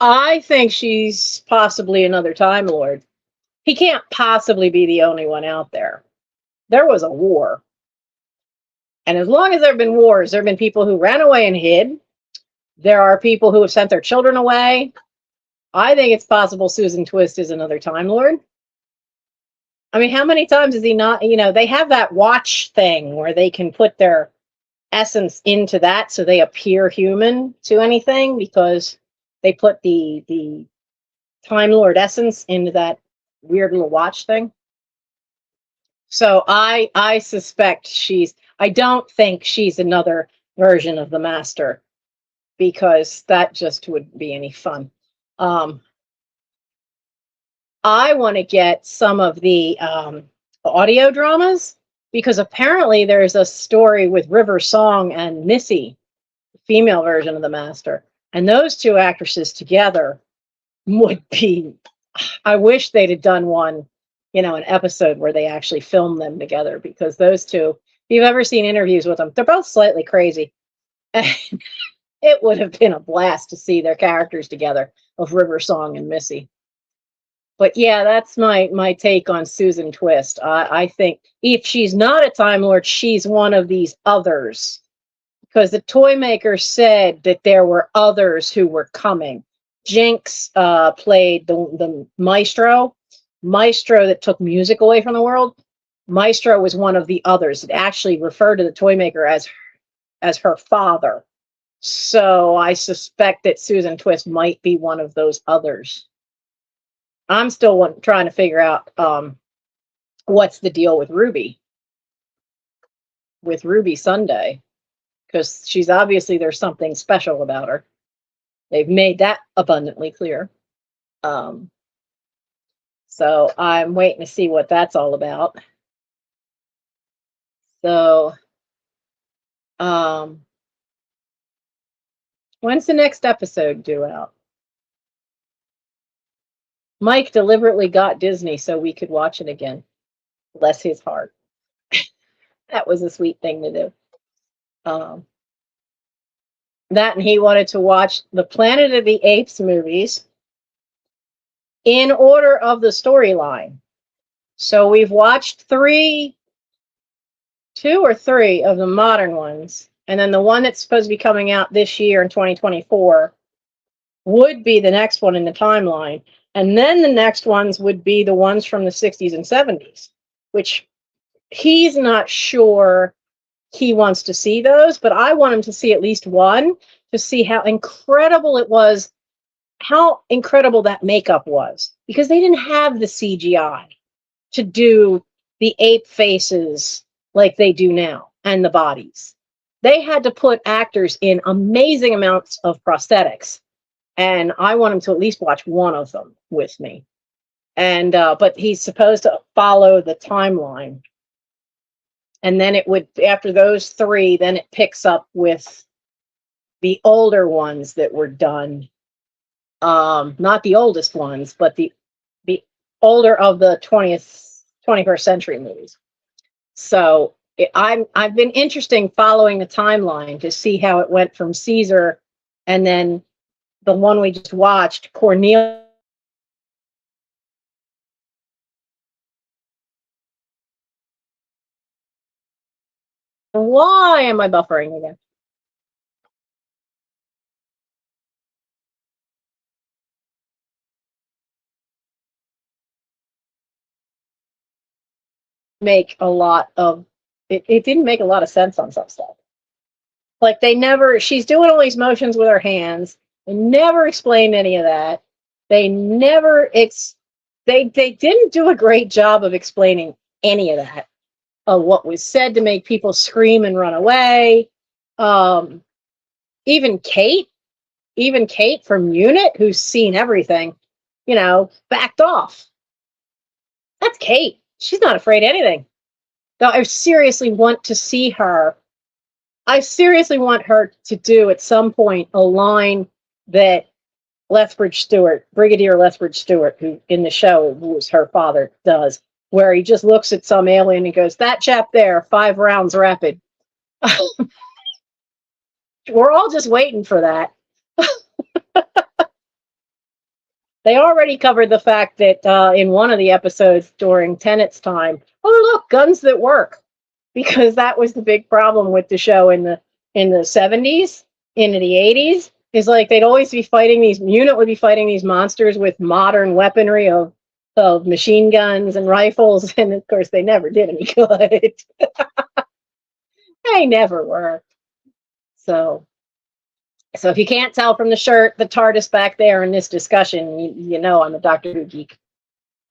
I think she's possibly another Time Lord. He can't possibly be the only one out there. There was a war. And as long as there have been wars, there have been people who ran away and hid. There are people who have sent their children away. I think it's possible Susan Twist is another Time Lord. I mean, how many times is he not, they have that watch thing where they can put their essence into that so they appear human to anything, because they put the Time Lord essence into that weird little watch thing. So I suspect I don't think she's another version of the Master, because that just wouldn't be any fun. I want to get some of the audio dramas, because apparently there's a story with River Song and Missy, the female version of the Master, and those two actresses together would be, I wish they'd have done one, an episode where they actually filmed them together, because those two, if you've ever seen interviews with them, they're both slightly crazy. It would have been a blast to see their characters together, of River Song and Missy. But yeah, that's my take on Susan Twist. I think if she's not a Time Lord, she's one of these others, because the toy maker said that there were others who were coming. Jinx played the Maestro that took music away from the world. Maestro was one of the others. It actually referred to the toy maker as her father. So I suspect that Susan Twist might be one of those others. I'm still trying to figure out what's the deal with Ruby Sunday, because she's obviously, there's something special about her. They've made that abundantly clear. So I'm waiting to see what that's all about. So when's the next episode due out? Mike deliberately got Disney so we could watch it again. Bless his heart. That was a sweet thing to do. That, and he wanted to watch the Planet of the Apes movies in order of the storyline. So we've watched 2 or 3 of the modern ones, and then the one that's supposed to be coming out this year in 2024 would be the next one in the timeline. And then the next ones would be the ones from the 60s and 70s, which he's not sure he wants to see those, but I want him to see at least one, to see how incredible it was, how incredible that makeup was, because they didn't have the CGI to do the ape faces like they do now, and the bodies. They had to put actors in amazing amounts of prosthetics, and I want him to at least watch one of them with me. And but he's supposed to follow the timeline, and then it would, after those 3, then it picks up with the older ones that were done. Not the oldest ones, but the older of the 21st century movies. So I've been interesting following the timeline to see how it went from Caesar, and then the one we just watched, Cornelius. Why am I buffering again? Make a lot of it didn't make a lot of sense on some stuff. Like they never she's doing all these motions with her hands. They never explained any of that. They never they didn't do a great job of explaining any of that, of what was said to make people scream and run away. Um, even Kate, even Kate from Unit, who's seen everything, backed off. That's Kate. She's not afraid of anything. Though I seriously want to see her. I seriously want her to do at some point a line that Lethbridge Stewart, Brigadier Lethbridge Stewart, who in the show, who was her father, does, where he just looks at some alien and goes, "That chap there, 5 rounds rapid." We're all just waiting for that. They already covered the fact that in one of the episodes during Tennant's time, oh look, guns that work, because that was the big problem with the show in the 70s, into the 80s. Is like they'd always be fighting these Unit would be fighting these monsters with modern weaponry of machine guns and rifles, and of course they never did any good. They never were. So So if you can't tell from the shirt, the TARDIS back there in this discussion, you know I'm a Doctor Who geek.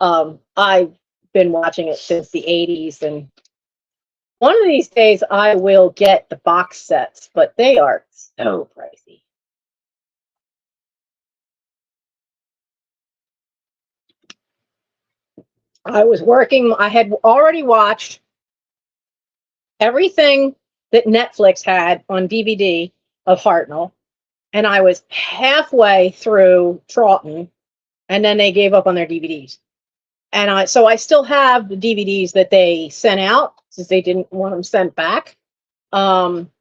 I've been watching it since the 80s, and one of these days I will get the box sets, but they are so pricey. I had already watched everything that Netflix had on DVD of Hartnell, and I was halfway through Troughton, and then they gave up on their DVDs. And I still have the DVDs that they sent out since they didn't want them sent back. Um,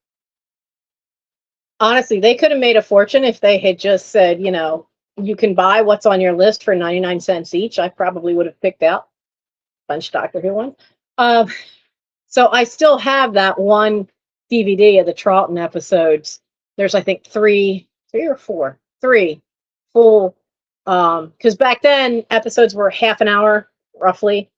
Honestly, they could have made a fortune if they had just said, you can buy what's on your list for 99 cents each. I probably would have picked out a bunch of Doctor Who ones. Um, so I still have that one DVD of the Troughton episodes. There's, I think, three or four, three full. Because back then episodes were half an hour roughly,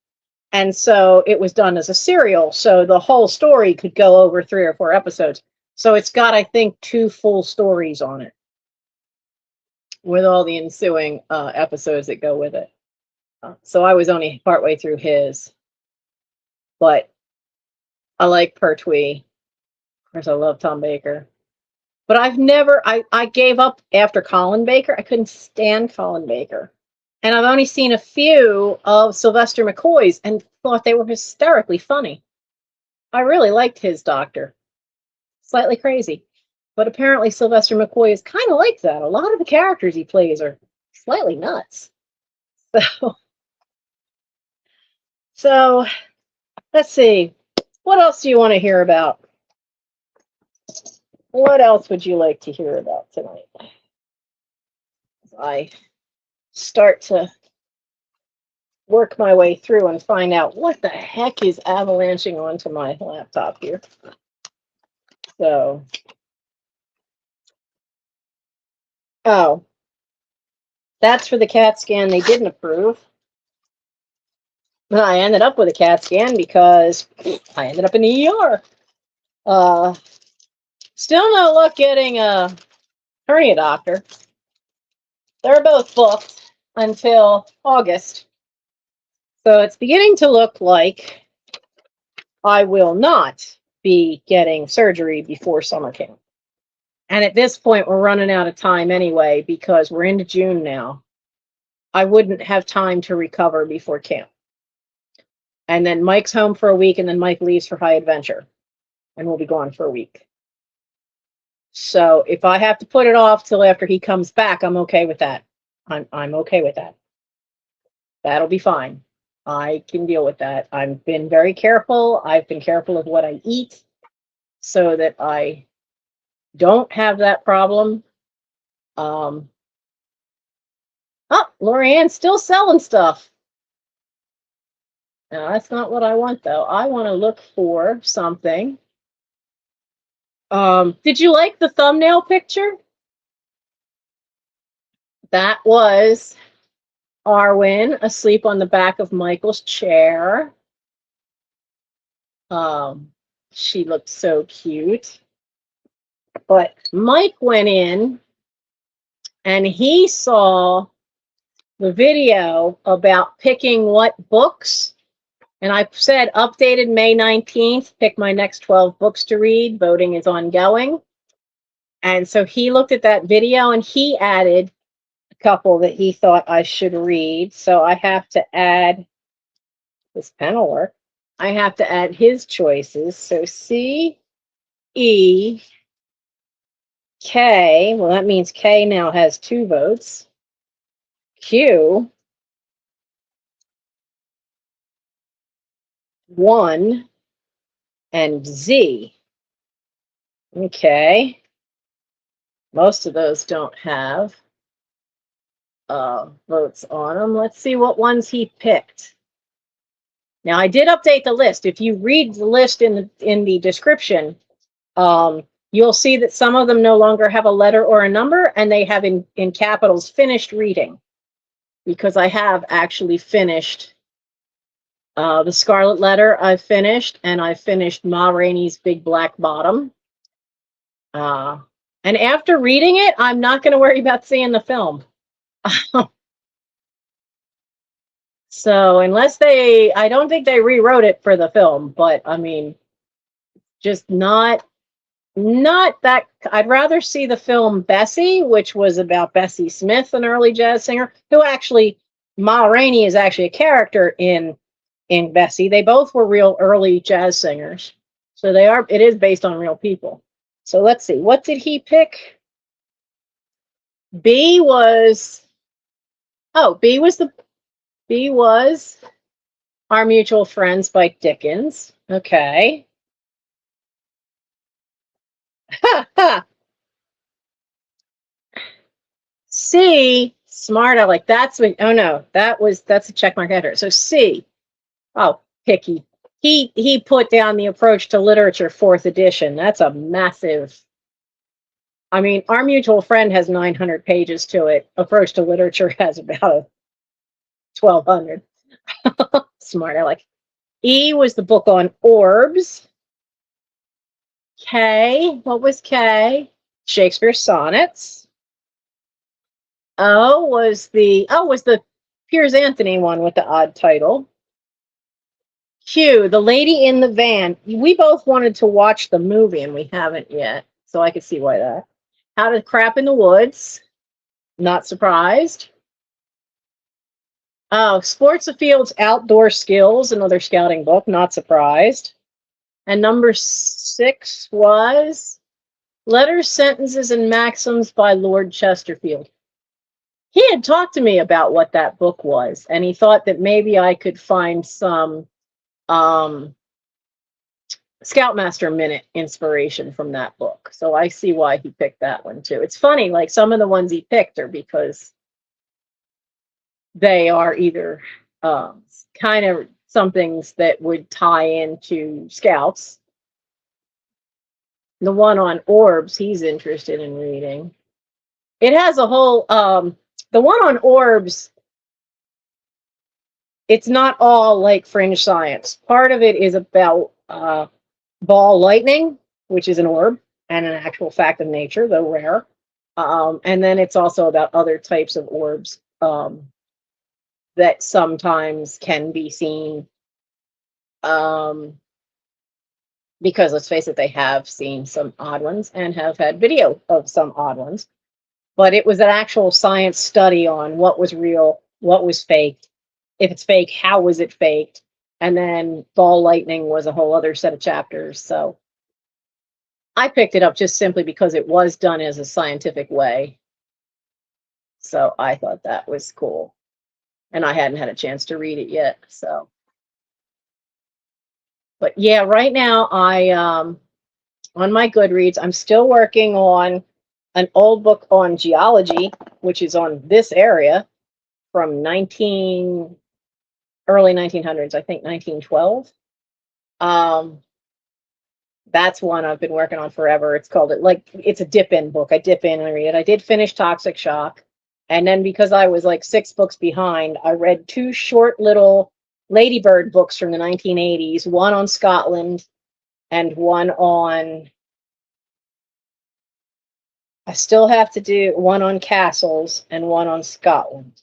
and so it was done as a serial, so the whole story could go over 3 or 4 episodes. So it's got, I think, 2 full stories on it with all the ensuing episodes that go with it. So I was only partway through his, but I like Pertwee. Of course, I love Tom Baker. But I gave up after Colin Baker. I couldn't stand Colin Baker. And I've only seen a few of Sylvester McCoy's and thought they were hysterically funny. I really liked his Doctor. Slightly crazy. But apparently Sylvester McCoy is kind of like that. A lot of the characters he plays are slightly nuts. So, so let's see. What else do you want to hear about? What else would you like to hear about tonight? I start to work my way through and find out what the heck is avalanching onto my laptop here. So, oh, that's for the CAT scan they didn't approve. I ended up with a CAT scan because I ended up in the ER. Still no luck getting a hernia doctor. They're both booked until August. So it's beginning to look like I will not be getting surgery before summer camp. And at this point, we're running out of time anyway because we're into June now. I wouldn't have time to recover before camp. And then Mike's home for a week, and then Mike leaves for High Adventure, and we'll be gone for a week. So if I have to put it off till after he comes back, I'm okay with that. I'm okay with that. That'll be fine. I can deal with that. I've been very careful. I've been careful of what I eat so that I don't have that problem. Oh, Lorianne's still selling stuff. No, that's not what I want, though. I want to look for something Did you like the thumbnail picture? That was Arwen asleep on the back of Michael's chair. Um, she looked so cute. But Mike went in and he saw the video about picking what books. And I said updated May 19th, pick my next 12 books to read. Voting is ongoing. And so he looked at that video and he added a couple that he thought I should read. So I have to add, this pen will work. I have to add his choices. So C, E, K. Well, that means K now has 2 votes. Q, 1, and Z. Okay. Most of those don't have votes on them. Let's see what ones he picked. Now, I did update the list. If you read the list in the description, you'll see that some of them no longer have a letter or a number, and they have in capitals finished reading, because I have actually finished the Scarlet Letter. I've finished, and I finished Ma Rainey's Big Black Bottom. And after reading it, I'm not going to worry about seeing the film. So unless I don't think they rewrote it for the film, but I mean, just not that. I'd rather see the film Bessie, which was about Bessie Smith, an early jazz singer, who actually, Ma Rainey is actually a character in Bessie. They both were real early jazz singers. So it is based on real people. So let's see, what did he pick? B was Our Mutual Friends by Dickens. Okay. C, Smart Aleck. That's a checkmark enter. So C. Oh, picky. He put down The Approach to Literature, 4th edition. That's a massive. I mean, Our Mutual Friend has 900 pages to it. Approach to Literature has about 1,200. Smart Aleck. E was the book on orbs. K, what was K? Shakespeare sonnets. O was the Piers Anthony one with the odd title. Q, The Lady in the Van. We both wanted to watch the movie and we haven't yet, so I could see why that. How to Crap in the Woods. Not surprised. Oh, Sports Afields Outdoor Skills, another scouting book. Not surprised. And number 6 was Letters, Sentences, and Maxims by Lord Chesterfield. He had talked to me about what that book was, and he thought that maybe I could find some Scoutmaster Minute inspiration from that book. So I see why he picked that one too. It's funny, like some of the ones he picked are because they are either kind of some things that would tie into Scouts. The one on orbs, he's interested in reading. It has a whole, the one on orbs, it's not all like fringe science. Part of it is about ball lightning, which is an orb and an actual fact of nature, though rare. And then it's also about other types of orbs that sometimes can be seen. Because let's face it, they have seen some odd ones and have had video of some odd ones. But it was an actual science study on what was real, what was faked. If it's fake, how was it faked? And then ball lightning was a whole other set of chapters. So I picked it up just simply because it was done as a scientific way. So I thought that was cool. And I hadn't had a chance to read it yet. So, but yeah, right now on my Goodreads, I'm still working on an old book on geology, which is on this area from early 1900s, I think 1912. That's one I've been working on forever. It's called it like it's a dip in book. I dip in and read it. I did finish Toxic Shock. And then because I was like 6 books behind, I read 2 short little Ladybird books from the 1980s, one on Scotland and one on, I still have to do one on castles and one on Scotland.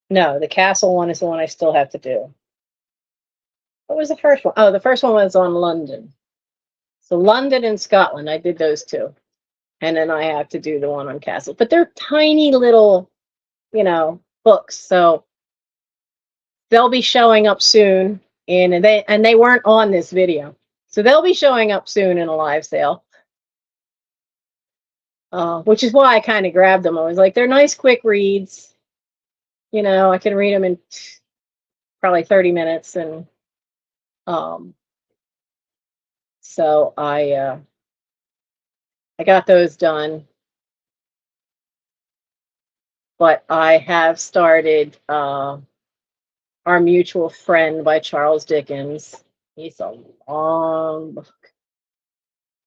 No, the castle one is the one I still have to do. What was the first one? Oh, the first one was on London. So London and Scotland, I did those 2. And then I have to do the one on castle. But they're tiny little, you know, books. So they'll be showing up soon. And they weren't on this video. So they'll be showing up soon in a live sale. Which is why I kind of grabbed them. I was like, they're nice, quick reads. You know, I can read them in probably 30 minutes. And so I got those done. But I have started Our Mutual Friend by Charles Dickens. He's a long book.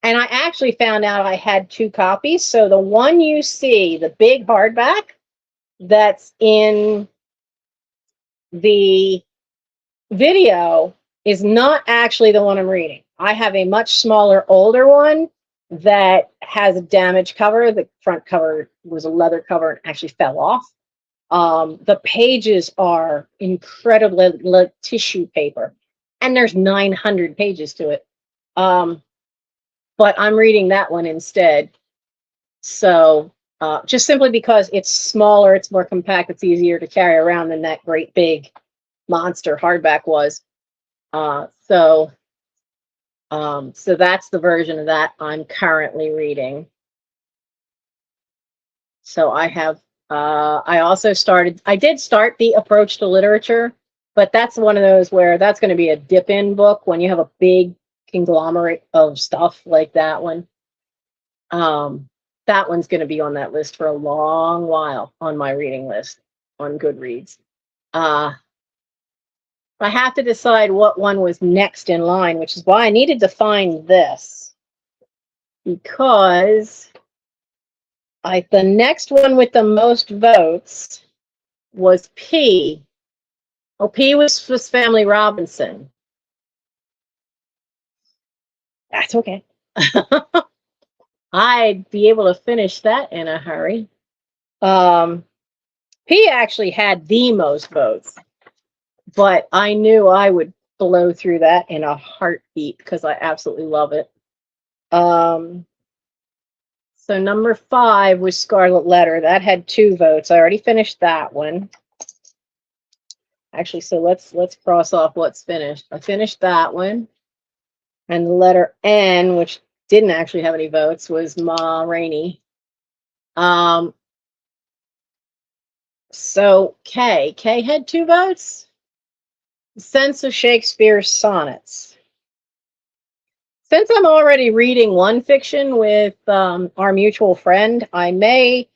And I actually found out I had 2 copies. So the one you see, the big hardback, that's in the video is not actually the one I'm reading. I have a much smaller, older one that has a damaged cover. The front cover was a leather cover and actually fell off. The pages are incredibly like tissue paper, and there's 900 pages to it. But I'm reading that one instead. So just simply because it's smaller, it's more compact, it's easier to carry around than that great big monster hardback was. So that's the version of that I'm currently reading. So I have, I also started, I did start The Approach to Literature, but that's one of those where that's going to be a dip-in book when you have a big conglomerate of stuff like that one. That one's going to be on that list for a long while on my reading list on Goodreads. I have to decide what one was next in line, which is why I needed to find this. Because the next one with the most votes was P. Oh, P was Swiss Family Robinson. That's okay. I'd be able to finish that in a hurry. P actually had the most votes, but I knew I would blow through that in a heartbeat because I absolutely love it. So number 5 was Scarlet Letter. That had 2 votes. I already finished that one. Actually, so let's cross off what's finished. I finished that one. And the letter N, which didn't actually have any votes, was Ma Rainey. So K had 2 votes. Sense of Shakespeare's Sonnets. Since I'm already reading one fiction with Our Mutual Friend, I may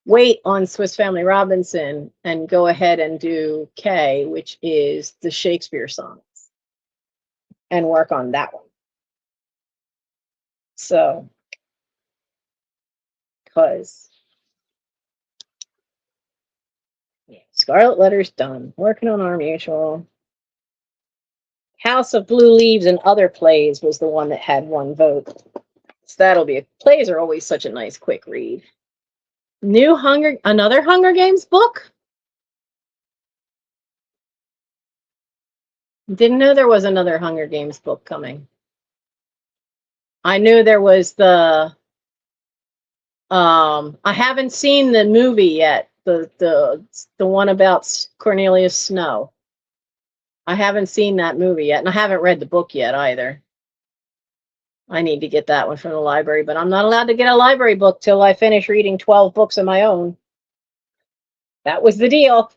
wait on Swiss Family Robinson and go ahead and do K, which is the Shakespeare Sonnets, and work on that one. So, because yeah, Scarlet Letter's done. Working on Our Mutual. House of Blue Leaves and Other Plays was the one that had 1 vote. So that'll be plays are always such a nice quick read. Another Hunger Games book? Didn't know there was another Hunger Games book coming. I knew there was the I haven't seen the movie yet. The one about Cornelius Snow. I haven't seen that movie yet, and I haven't read the book yet either. I need to get that one from the library, but I'm not allowed to get a library book till I finish reading 12 books of my own. That was the deal.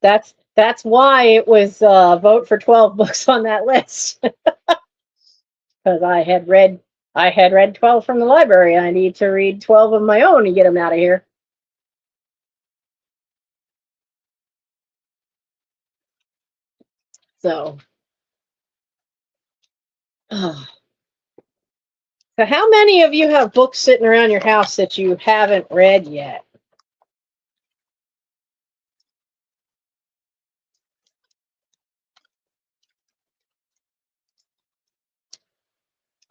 That's why it was vote for 12 books on that list. Because I had read 12 from the library. I need to read 12 of my own to get them out of here. So So how many of you have books sitting around your house that you haven't read yet?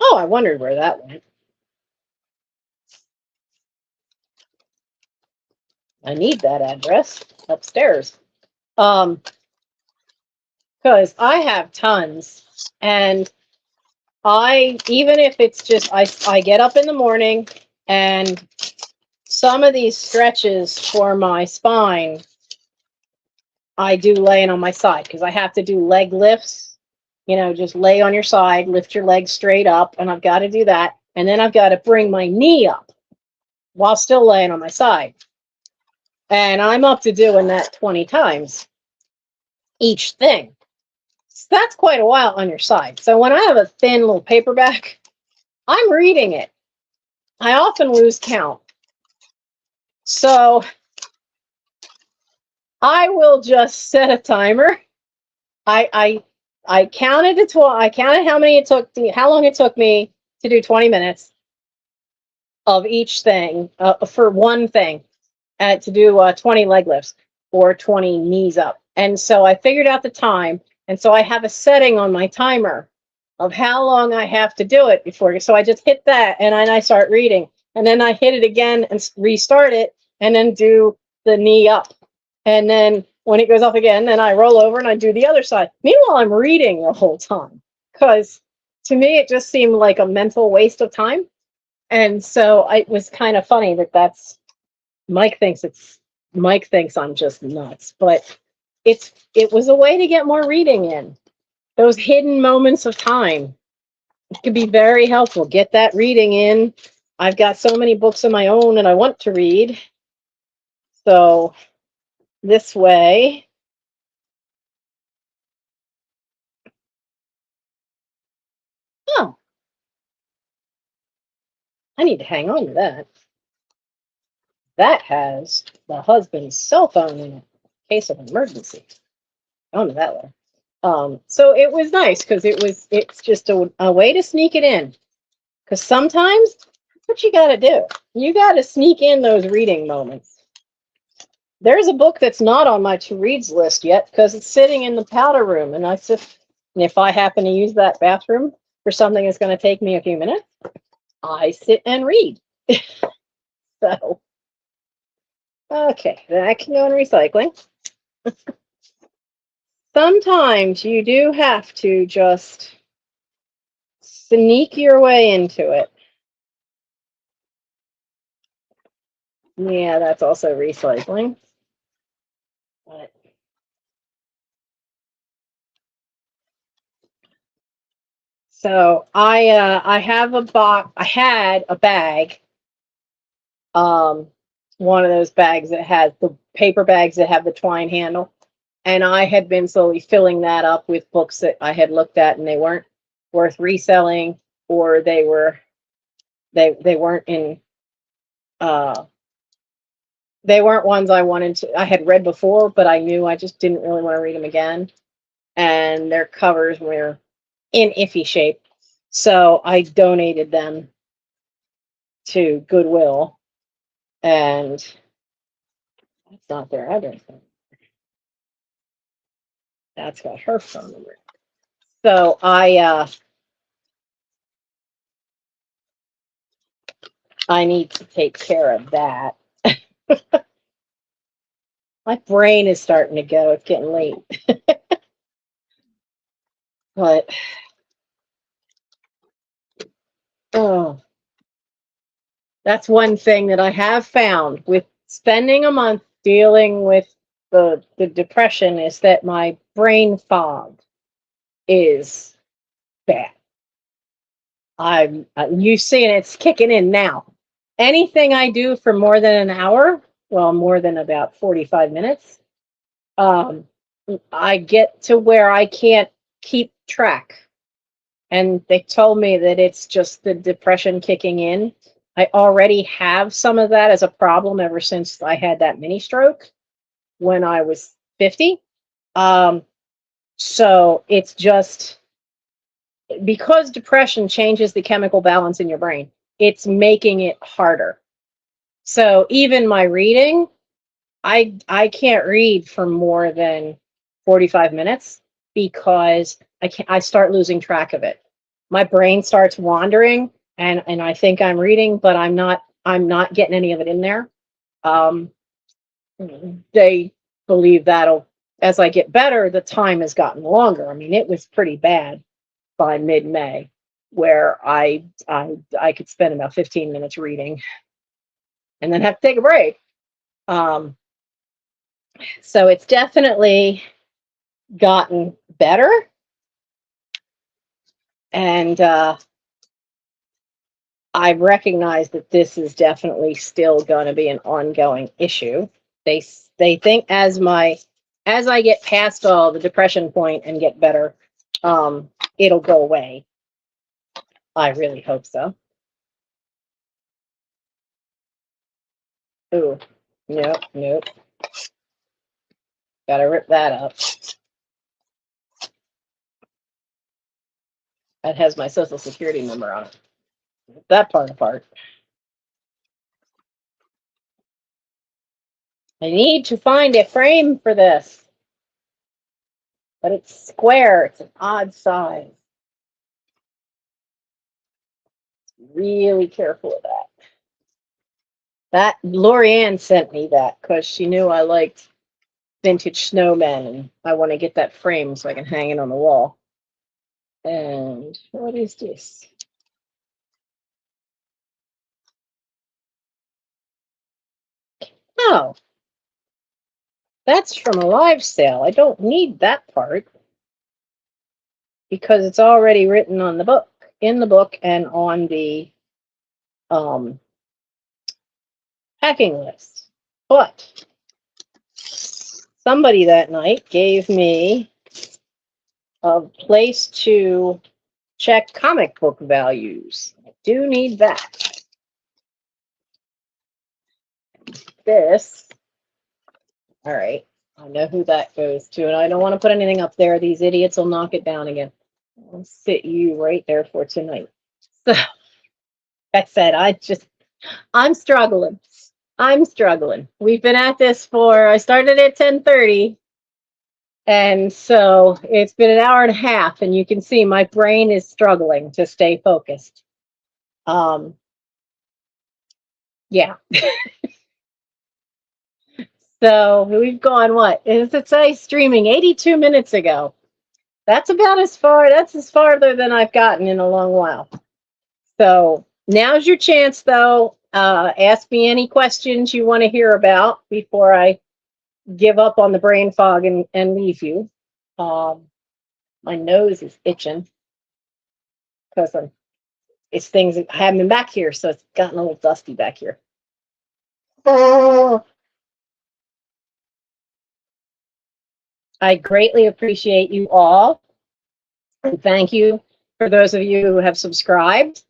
Oh, I wondered where that went. I need that address upstairs. Because I have tons, and even if it's just, I get up in the morning, and some of these stretches for my spine, I do laying on my side, because I have to do leg lifts, just lay on your side, lift your legs straight up, and I've got to do that. And then I've got to bring my knee up while still laying on my side. And I'm up to doing that 20 times each thing. So that's quite a while on your side. So when I have a thin little paperback, I'm reading it. I often lose count. So I will just set a timer. I counted to 12. I counted how long it took me to do 20 minutes of each thing for one thing, to do 20 leg lifts or 20 knees up. And so I figured out the time. And so I have a setting on my timer of how long I have to do it before. So I just hit that, and then I start reading. And then I hit it again and restart it, and then do the knee up. And then when it goes up again, then I roll over and I do the other side. Meanwhile, I'm reading the whole time, because to me, it just seemed like a mental waste of time. And so it was kind of funny that's Mike thinks I'm just nuts, but it was a way to get more reading in. Those hidden moments of time, it could be very helpful. Get that reading in. I've got so many books of my own and I want to read. So this way, oh, I need to hang on to that. That has the husband's cell phone in it, in case of emergency. On to that way. So it was nice, because it's just a way to sneak it in. Because sometimes that's what you got to do. You got to sneak in those reading moments. There's a book that's not on my to-reads list yet, because it's sitting in the powder room. And if I happen to use that bathroom for something that's going to take me a few minutes, I sit and read. So, okay, that can go in recycling. Sometimes you do have to just sneak your way into it. Yeah, that's also recycling. But so I have a box. I had a bag, one of those bags that has the paper bags that have the twine handle, and I had been slowly filling that up with books that I had looked at and they weren't worth reselling, or they weren't in they weren't ones I had read before, but I knew I just didn't really want to read them again, and their covers were in iffy shape. So I donated them to Goodwill, and that's not their address. That's got her phone number. So I need to take care of that. My brain is starting to go. It's getting late. But oh, that's one thing that I have found with spending a month dealing with the depression, is that my brain fog is bad. You see, and it's kicking in now. Anything I do for more than an hour, well, more than about 45 minutes, I get to where I can't keep track. And they told me that it's just the depression kicking in. I already have some of that as a problem ever since I had that mini stroke when I was 50. So it's just, because depression changes the chemical balance in your brain, it's making it harder. So even my reading, I can't read for more than 45 minutes because I start losing track of it. My brain starts wandering and I think I'm reading, but I'm not getting any of it in there. Um, they believe that'll, as I get better, the time has gotten longer. I mean, it was pretty bad by mid-May where I could spend about 15 minutes reading and then have to take a break. Um, so it's definitely gotten better. And I recognize that this is definitely still going to be an ongoing issue. They think as I get past all the depression point and get better, it'll go away. I really hope so. Ooh, nope, nope. Gotta rip that up. That has my social security number on it. That part apart. I need to find a frame for this, but it's square. It's an odd size. Really careful of that. That Lorianne sent me that because she knew I liked vintage snowmen, and I want to get that frame so I can hang it on the wall. And what is this? Oh, that's from a live sale. I don't need that part because it's already written on the book, in the book, and on the packing list. But somebody that night gave me a place to check comic book values. I do need that. This, all right, I know who that goes to, and I don't want to put anything up there. These idiots will knock it down again. I'll sit you right there for tonight. So, like I said, I'm struggling. I'm struggling. We've been at this I started at 10:30, and so it's been an hour and a half, and you can see my brain is struggling to stay focused. Yeah. So we've gone, what does it say? Streaming 82 minutes ago. That's as farther than I've gotten in a long while. So now's your chance, though. Ask me any questions you want to hear about before I give up on the brain fog and leave you. My nose is itching because it's things that haven't been back here, so it's gotten a little dusty back here. I greatly appreciate you all, and thank you for those of you who have subscribed,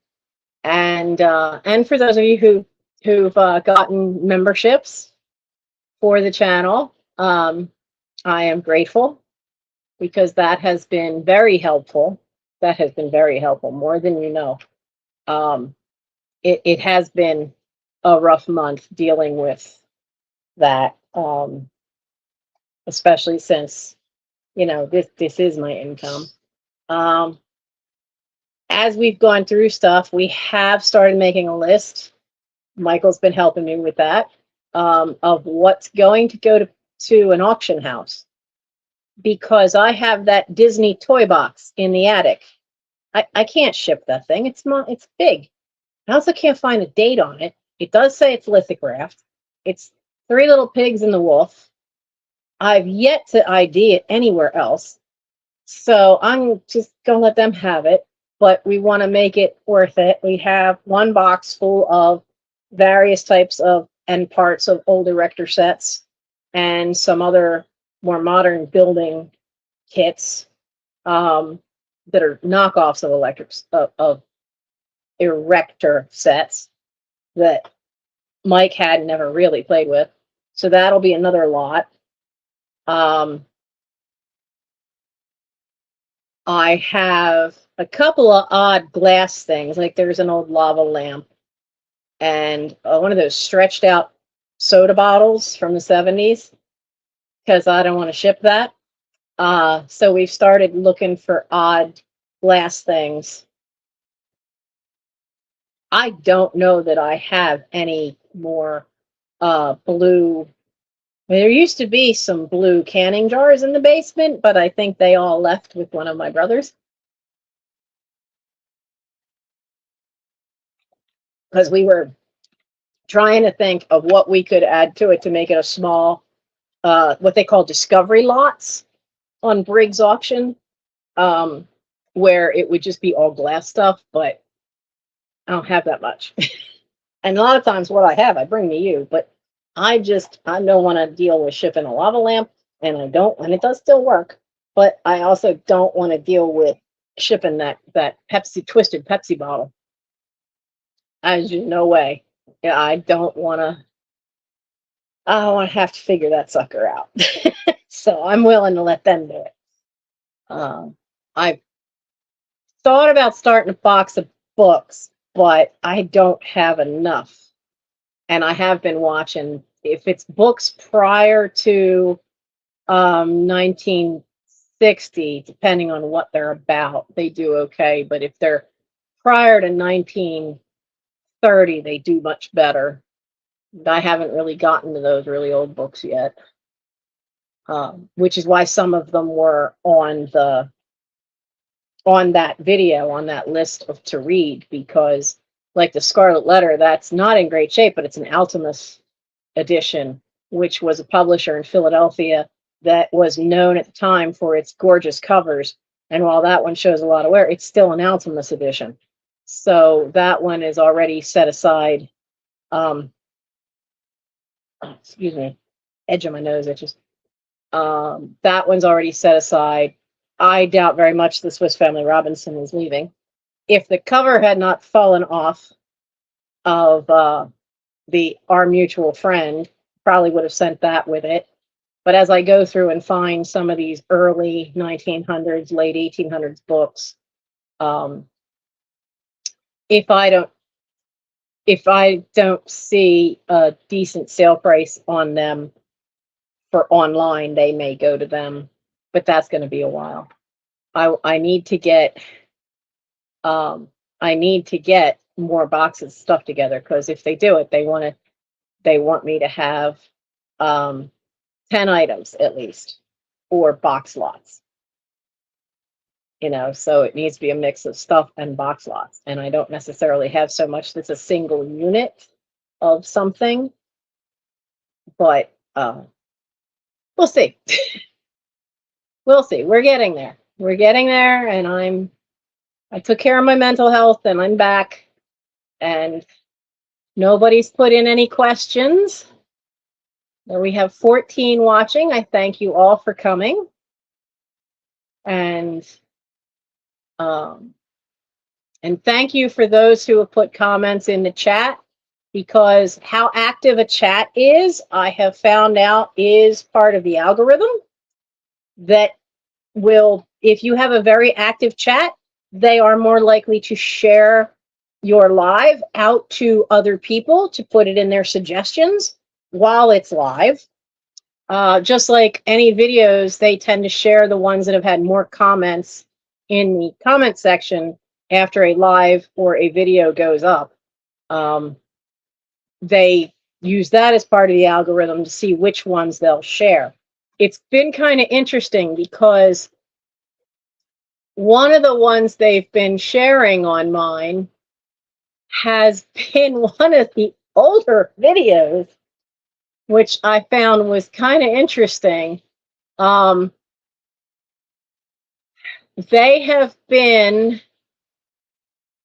and for those of you who've gotten memberships for the channel. I am grateful because that has been very helpful. That has been very helpful, more than you know. It has been a rough month dealing with that, especially since this is my income. As we've gone through stuff, we have started making a list. Michael's been helping me with that, of what's going to go to an auction house, because I have that Disney toy box in the attic. I can't ship that thing. It's big. I also can't find a date on it. It does say it's lithographed. It's Three Little Pigs and the Wolf. I've yet to ID it anywhere else. So I'm just going to let them have it. But we want to make it worth it. We have one box full of various types of and parts of old erector sets and some other more modern building kits, that are knockoffs of erector sets that Mike had never really played with. So that'll be another lot. I have a couple of odd glass things, like there's an old lava lamp and one of those stretched out soda bottles from the 70s, because I don't want to ship that. So we've started looking for odd glass things. I don't know that I have any more blue. There used to be some blue canning jars in the basement, but I think they all left with one of my brothers, because we were trying to think of what we could add to it to make it a small, what they call discovery lots on Briggs auction, um, where it would just be all glass stuff, but I don't have that much. And a lot of times what I have, I bring to you, but I don't want to deal with shipping a lava lamp, and and it does still work, but I also don't want to deal with shipping that twisted Pepsi bottle. There's just no way. Yeah, I don't want to have to figure that sucker out. So I'm willing to let them do it. I thought about starting a box of books, but I don't have enough. And I have been watching, if it's books prior to 1960, depending on what they're about, they do okay. But if they're prior to 1930, they do much better. I haven't really gotten to those really old books yet, which is why some of them were on that video, on that list of to read, because like the Scarlet Letter, that's not in great shape, but it's an Alchemist edition, which was a publisher in Philadelphia that was known at the time for its gorgeous covers. And while that one shows a lot of wear, it's still an Alchemist edition. So that one is already set aside. Excuse me, edge of my nose itches. That one's already set aside. I doubt very much the Swiss Family Robinson is leaving. If the cover had not fallen off of our mutual friend, probably would have sent that with it. But as I go through and find some of these early 1900s, late 1800s books, um, if I don't see a decent sale price on them for online, they may go to them, but that's going to be a while. I need to get more boxes stuff together, because if they do it, they want me to have 10 items at least, or box lots. So it needs to be a mix of stuff and box lots, and I don't necessarily have so much that's a single unit of something, but we'll see. We'll see. We're getting there. And I took care of my mental health, and I'm back, and nobody's put in any questions. There we have 14 watching. I thank you all for coming. And thank you for those who have put comments in the chat, because how active a chat is, I have found out, is part of the algorithm that will, if you have a very active chat, they are more likely to share your live out to other people to put it in their suggestions while it's live. Just like any videos, they tend to share the ones that have had more comments in the comment section after a live or a video goes up. They use that as part of the algorithm to see which ones they'll share. It's been kind of interesting, because one of the ones they've been sharing on mine has been one of the older videos, which I found was kind of interesting. They have been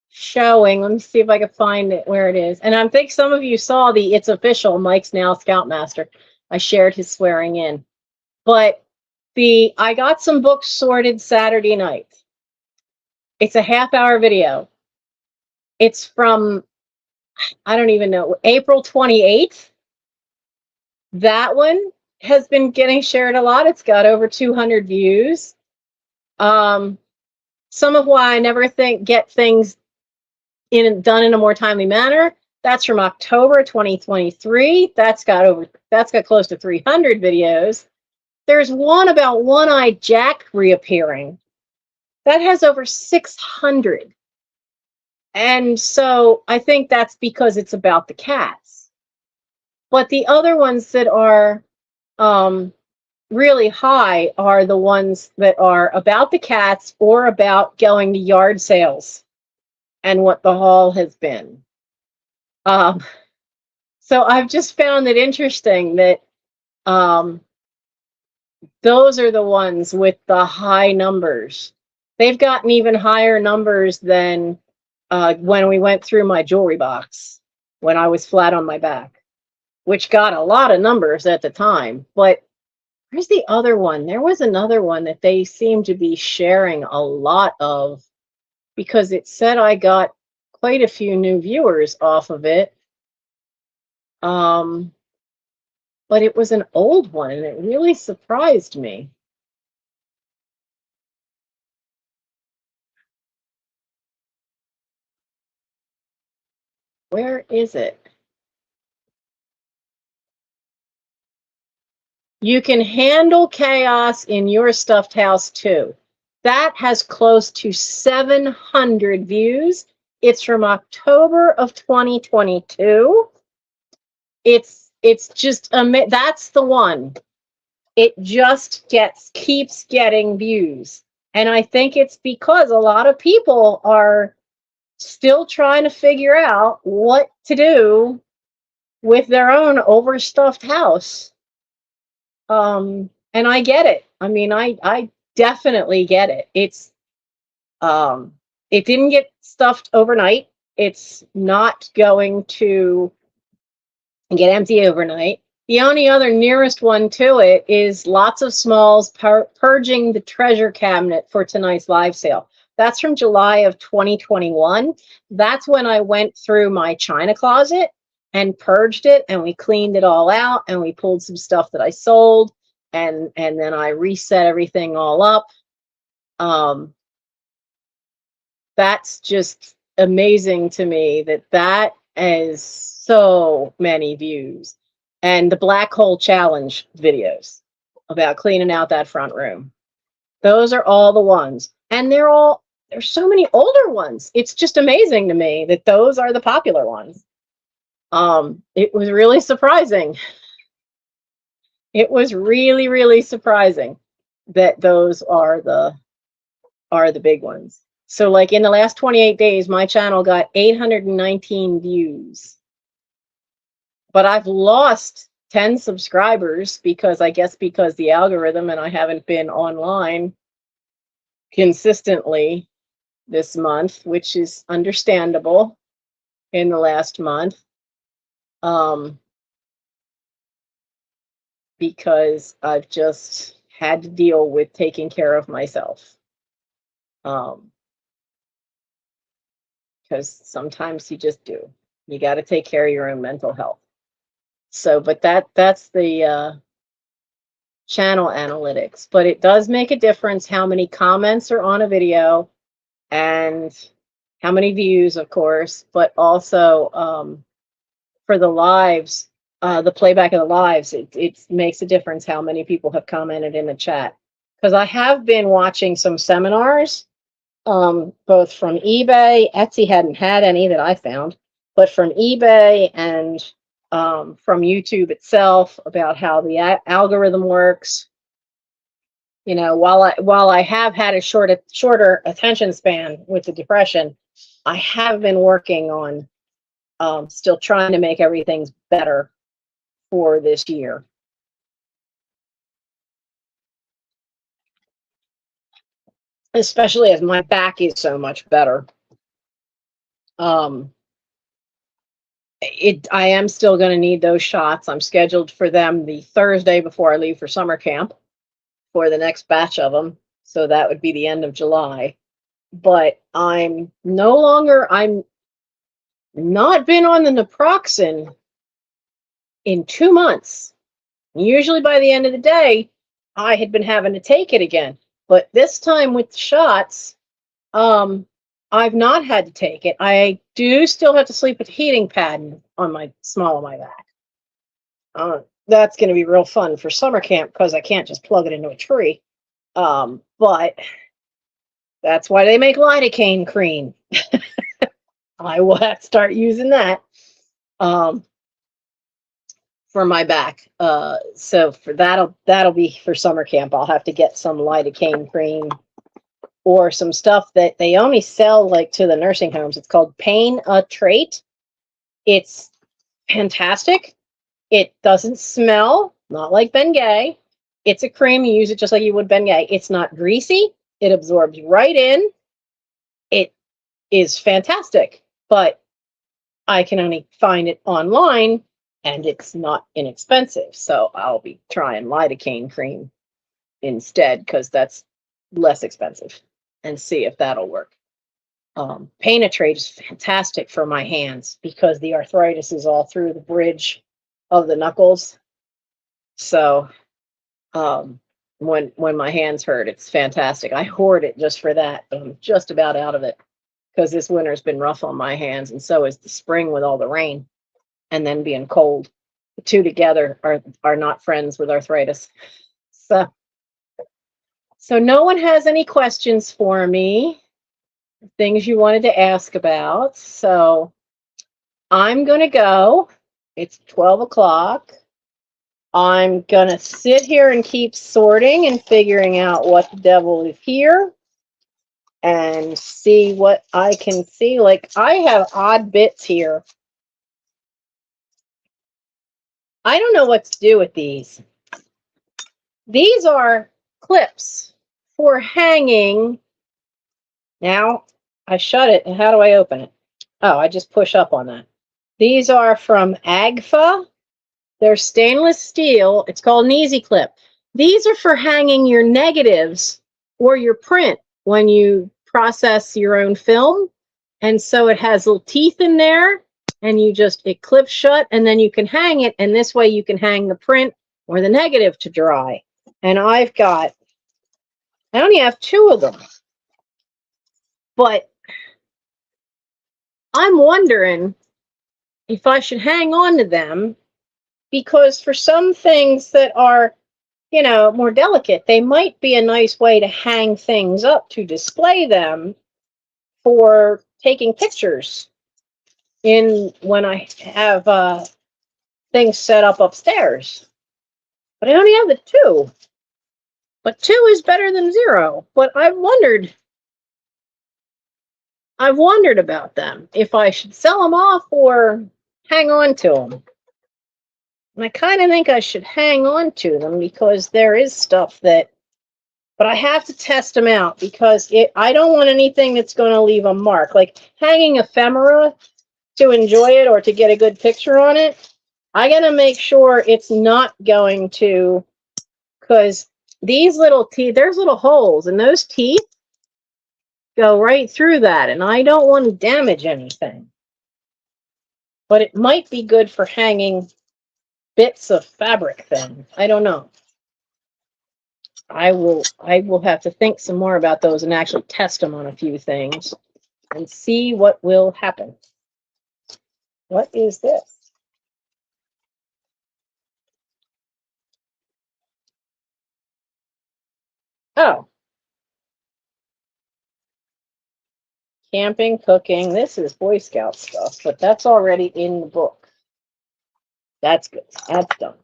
showing, let me see if I can find it where it is. And I think some of you saw the It's Official, Mike's now Scoutmaster. I shared his swearing in. But I got some books sorted Saturday night. It's a half-hour video. It's from, I don't even know, April 28th. That one has been getting shared a lot. It's got over 200 views. some of why I never get things done in a more timely manner. That's from October 2023. That's got close to 300 videos. There's one about One-Eyed Jack reappearing. That has over 600. And so I think that's because it's about the cats. But the other ones that are really high are the ones that are about the cats or about going to yard sales and what the haul has been. So I've just found it interesting that those are the ones with the high numbers. They've gotten even higher numbers than when we went through my jewelry box when I was flat on my back, which got a lot of numbers at the time. But where's the other one? There was another one that they seemed to be sharing a lot of, because it said I got quite a few new viewers off of it. But it was an old one, and it really surprised me. Where is it? You can handle chaos in your stuffed house too. That has close to 700 views. It's from October of 2022. It's just that's the one. It just keeps getting views. And I think it's because a lot of people are still trying to figure out what to do with their own overstuffed house. And I get it. I mean, I definitely get it. It didn't get stuffed overnight. It's not going to get empty overnight. The only other nearest one to it is Lots of Smalls purging the treasure cabinet for tonight's live sale. That's from July of 2021. That's when I went through my china closet and purged it, and we cleaned it all out, and we pulled some stuff that I sold, and then I reset everything all up. That's just amazing to me that has so many views. And the Black Hole Challenge videos about cleaning out that front room. Those are all the ones. And there's so many older ones. It's just amazing to me that those are the popular ones. It was really surprising. It was really, really surprising that those are the big ones. So like in the last 28 days, my channel got 819 views. But I've lost 10 subscribers because the algorithm, and I haven't been online consistently this month, which is understandable in the last month. Because I've just had to deal with taking care of myself. Because sometimes you just do. You got to take care of your own mental health. So, but that's the channel analytics. But it does make a difference how many comments are on a video and how many views, of course, but also for the lives, the playback of the lives, it makes a difference how many people have commented in the chat. Because I have been watching some seminars, both from eBay. Etsy hadn't had any that I found, but from eBay and from YouTube itself about how the algorithm works. You know, while I have had a shorter attention span with the depression, I have been working on still trying to make everything better for this year. Especially as my back is so much better. I am still going to need those shots. I'm scheduled for them the Thursday before I leave for summer camp for the next batch of them. So that would be the end of July. But I'm not been on the naproxen in 2 months. Usually by the end of the day, I had been having to take it again. But this time with the shots, I've not had to take it. I do still have to sleep with the heating pad on my small of my back. That's going to be real fun for summer camp because I can't just plug it into a tree. But that's why they make lidocaine cream. I will have to start using that for my back. So for that'll be for summer camp. I'll have to get some lidocaine cream or some stuff that they only sell like to the nursing homes. It's called Pain a Trait. It's fantastic. It doesn't smell, not like Bengay. It's a cream. You use it just like you would Bengay. It's not greasy. It absorbs right in. It is fantastic, but I can only find it online and it's not inexpensive. So I'll be trying lidocaine cream instead because that's less expensive and see if that'll work. Pain-a-Trait is fantastic for my hands because the arthritis is all through the bridge of the knuckles. So when my hands hurt, it's fantastic. I hoard it just for that, but I'm just about out of it because this winter's been rough on my hands, and so is the spring with all the rain and then being cold. The two together are not friends with arthritis. So no one has any questions for me, things you wanted to ask about. So I'm going to go. It's 12 o'clock. I'm going to sit here and keep sorting and figuring out what the devil is here and see what I can see. Like, I have odd bits here. I don't know what to do with these. These are clips for hanging. Now, I shut it, and how do I open it? Oh, I just push up on that. These are from Agfa. They're stainless steel. It's called an easy clip. These are for hanging your negatives or your print when you process your own film. And so it has little teeth in there, and it clips shut, and then you can hang it, and this way you can hang the print or the negative to dry. And I only have 2 of them. But I'm wondering if I should hang on to them, because for some things that are, more delicate, they might be a nice way to hang things up to display them for taking pictures when I have things set up upstairs. But I only have the 2. But 2 is better than 0. But I've wondered about them, if I should sell them off or hang on to them. And I kind of think I should hang on to them because there is stuff but I have to test them out because I don't want anything that's going to leave a mark. Like hanging ephemera to enjoy it or to get a good picture on it, I got to make sure it's not going to, because these little teeth, there's little holes, and those teeth go right through that, and I don't want to damage anything. But it might be good for hanging bits of fabric then. I don't know. I will have to think some more about those and actually test them on a few things and see what will happen. What is this? Oh. Camping, cooking. This is Boy Scout stuff, but that's already in the book. That's good. That's done.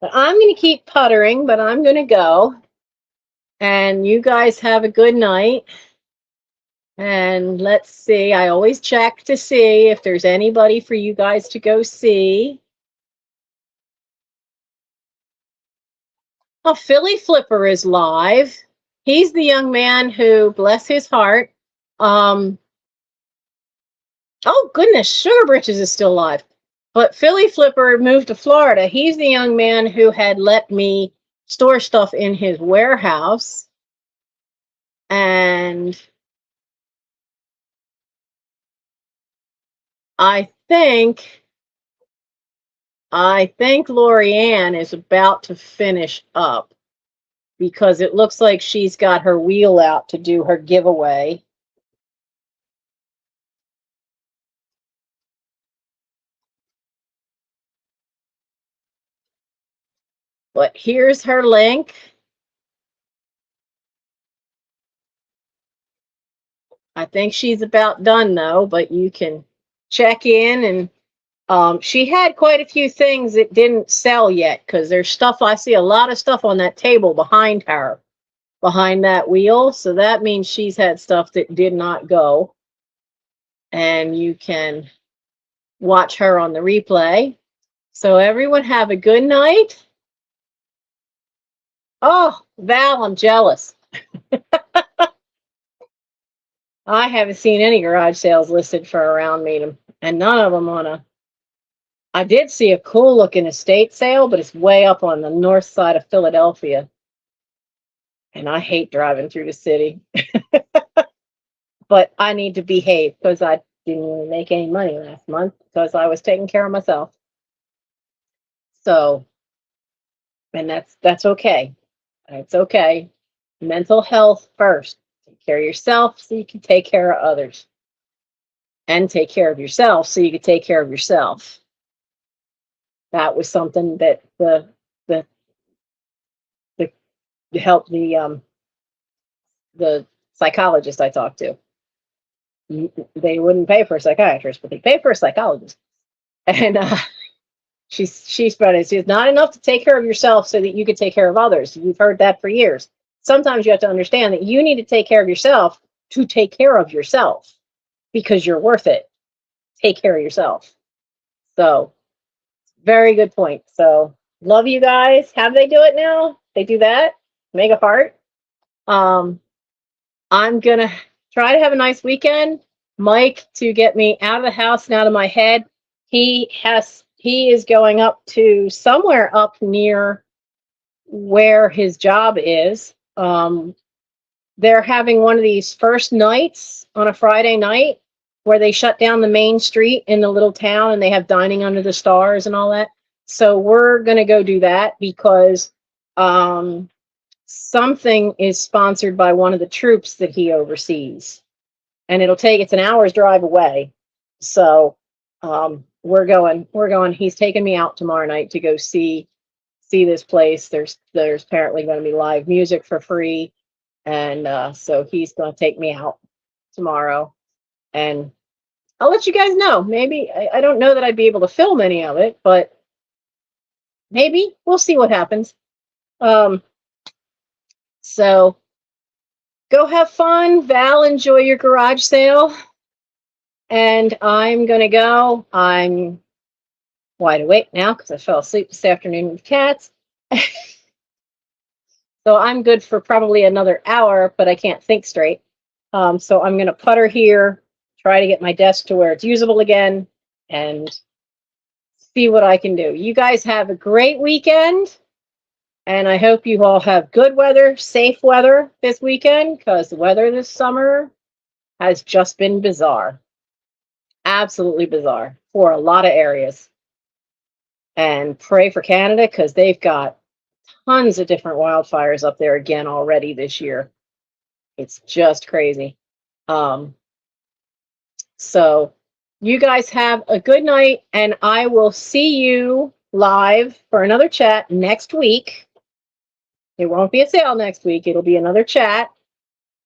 But I'm going to keep puttering, but I'm going to go. And you guys have a good night. And let's see. I always check to see if there's anybody for you guys to go see. Oh, Philly Flipper is live. He's the young man who, bless his heart, oh goodness, Sugar Britches is still alive. But Philly Flipper moved to Florida. He's the young man who had let me store stuff in his warehouse. And I think Lori Ann is about to finish up. because it looks like she's got her wheel out to do her giveaway. But here's her link. I think she's about done though, but you can check in. And she had quite a few things that didn't sell yet, because there's stuff, I see a lot of stuff on that table behind her, behind that wheel. So that means she's had stuff that did not go. And you can watch her on the replay. So everyone have a good night. Oh, Val, I'm jealous. I haven't seen any garage sales listed for around me, and none of them on a. I did see a cool looking estate sale, but it's way up on the north side of Philadelphia. And I hate driving through the city. But I need to behave because I didn't really make any money last month because I was taking care of myself. So, and that's okay. It's okay. Mental health first. Take care of yourself so you can take care of others. And take care of yourself so you can take care of yourself. That was something that the help the psychologist I talked to. They wouldn't pay for a psychiatrist, but they pay for a psychologist. And she's but it's not enough to take care of yourself so that you can take care of others. You've heard that for years. Sometimes you have to understand that you need to take care of yourself to take care of yourself, because you're worth it. Take care of yourself. So, very good point. So, love you guys. Have they do it now? They do that? Make a heart. I'm going to try to have a nice weekend. Mike, to get me out of the house and out of my head, he is going up to somewhere up near where his job is. They're having one of these first nights on a Friday night where they shut down the main street in the little town and they have dining under the stars and all that. So we're going to go do that because something is sponsored by one of the troops that he oversees. And it's an hour's drive away. So we're going, he's taking me out tomorrow night to go see this place. There's apparently going to be live music for free. And so he's going to take me out tomorrow. And I'll let you guys know. Maybe, I don't know that I'd be able to film any of it, but maybe we'll see what happens. So go have fun. Val, enjoy your garage sale. And I'm going to go. I'm wide awake now because I fell asleep this afternoon with cats. So I'm good for probably another hour, but I can't think straight. So I'm going to putter here, try to get my desk to where it's usable again, and see what I can do. You guys have a great weekend. And I hope you all have good weather, safe weather this weekend, because the weather this summer has just been bizarre. Absolutely bizarre for a lot of areas. And pray for Canada, because they've got tons of different wildfires up there again already this year. It's just crazy. So you guys have a good night, and I will see you live for another chat next week. It won't be a sale next week. It'll be another chat.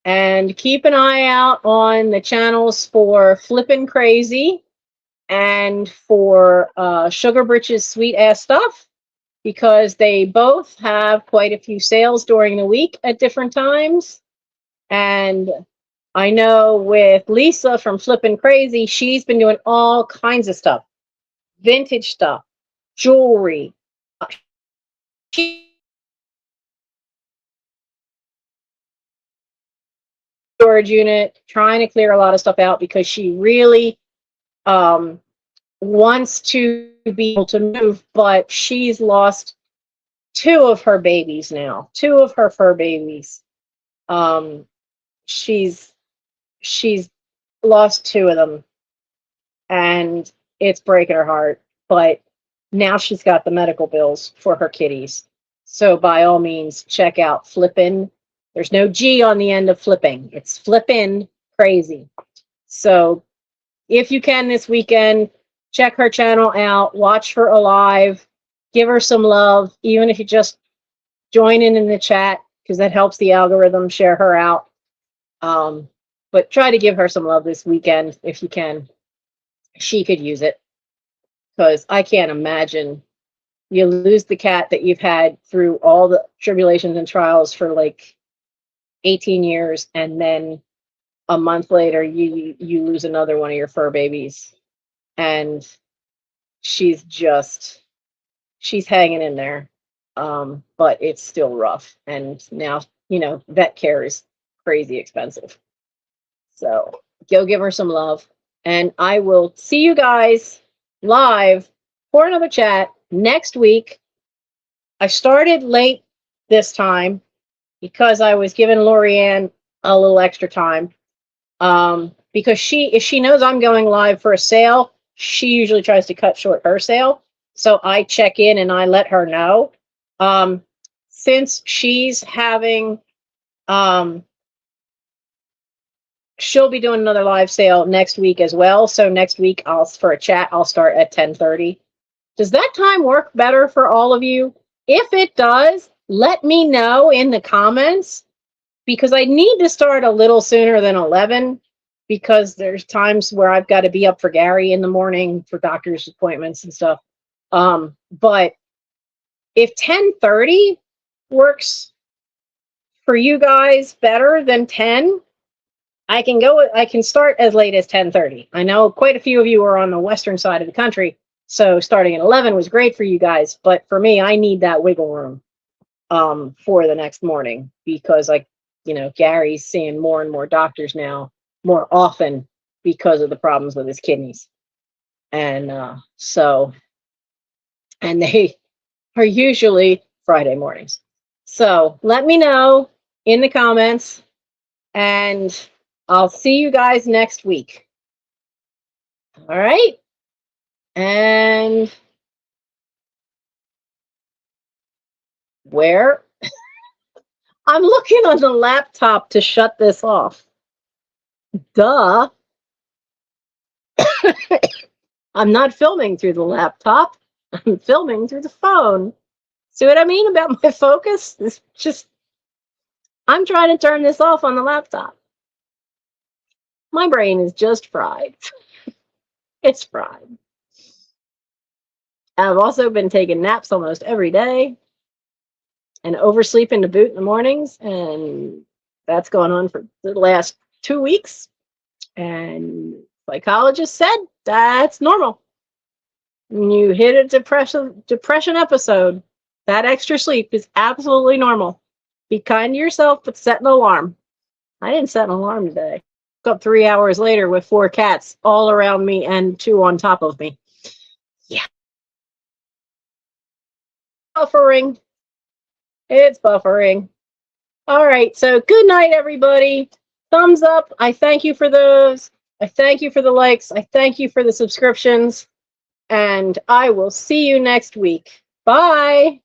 And keep an eye out on the channels for Flippin' Crazy and for Sugar Britches Sweet Ass Stuff, because they both have quite a few sales during the week at different times. And I know with Lisa from Flippin' Crazy, she's been doing all kinds of stuff, vintage stuff, jewelry. Storage unit, trying to clear a lot of stuff out because she really wants to be able to move, but she's lost 2 of her babies now, 2 of her fur babies. She's lost 2 of them, and it's breaking her heart. But now she's got the medical bills for her kitties, So by all means, check out Flippin'. There's no G on the end of flipping. It's Flippin' Crazy. So if you can this weekend, check her channel out, watch her alive, give her some love, even if you just join in the chat, because that helps the algorithm share her out. But try to give her some love this weekend if you can. She could use it, because I can't imagine you lose the cat that you've had through all the tribulations and trials for like 18 years, and then a month later you lose another one of your fur babies, and she's hanging in there. But it's still rough, and now vet care is crazy expensive. So go give her some love, and I will see you guys live for another chat next week. I started late this time because I was giving Lorianne a little extra time. Because if she knows I'm going live for a sale, she usually tries to cut short her sale. So I check in and I let her know. Since she's having, she'll be doing another live sale next week as well. So next week for a chat, I'll start at 10:30. Does that time work better for all of you? If it does, let me know in the comments, because I need to start a little sooner than 11, because there's times where I've got to be up for Gary in the morning for doctor's appointments and stuff. But if 10:30 works for you guys better than 10, I can start as late as 10:30. I know quite a few of you are on the western side of the country, so starting at 11 was great for you guys, but for me, I need that wiggle room for the next morning, because Gary's seeing more and more doctors now, more often, because of the problems with his kidneys. And and they are usually Friday mornings. So let me know in the comments, and I'll see you guys next week. All right. And where? I'm looking on the laptop to shut this off. Duh. I'm not filming through the laptop. I'm filming through the phone. See what I mean about my focus? It's just, I'm trying to turn this off on the laptop. My brain is just fried. It's fried. I've also been taking naps almost every day and oversleeping to boot in the mornings, and that's going on for the last 2 weeks. And psychologist said that's normal. When you hit a depression episode, that extra sleep is absolutely normal. Be kind to yourself, but set an alarm. I didn't set an alarm today. Woke up 3 hours later with 4 cats all around me and 2 on top of me. Yeah. Buffering. It's buffering. All right. So good night, everybody. Thumbs up. I thank you for those. I thank you for the likes. I thank you for the subscriptions. And I will see you next week. Bye.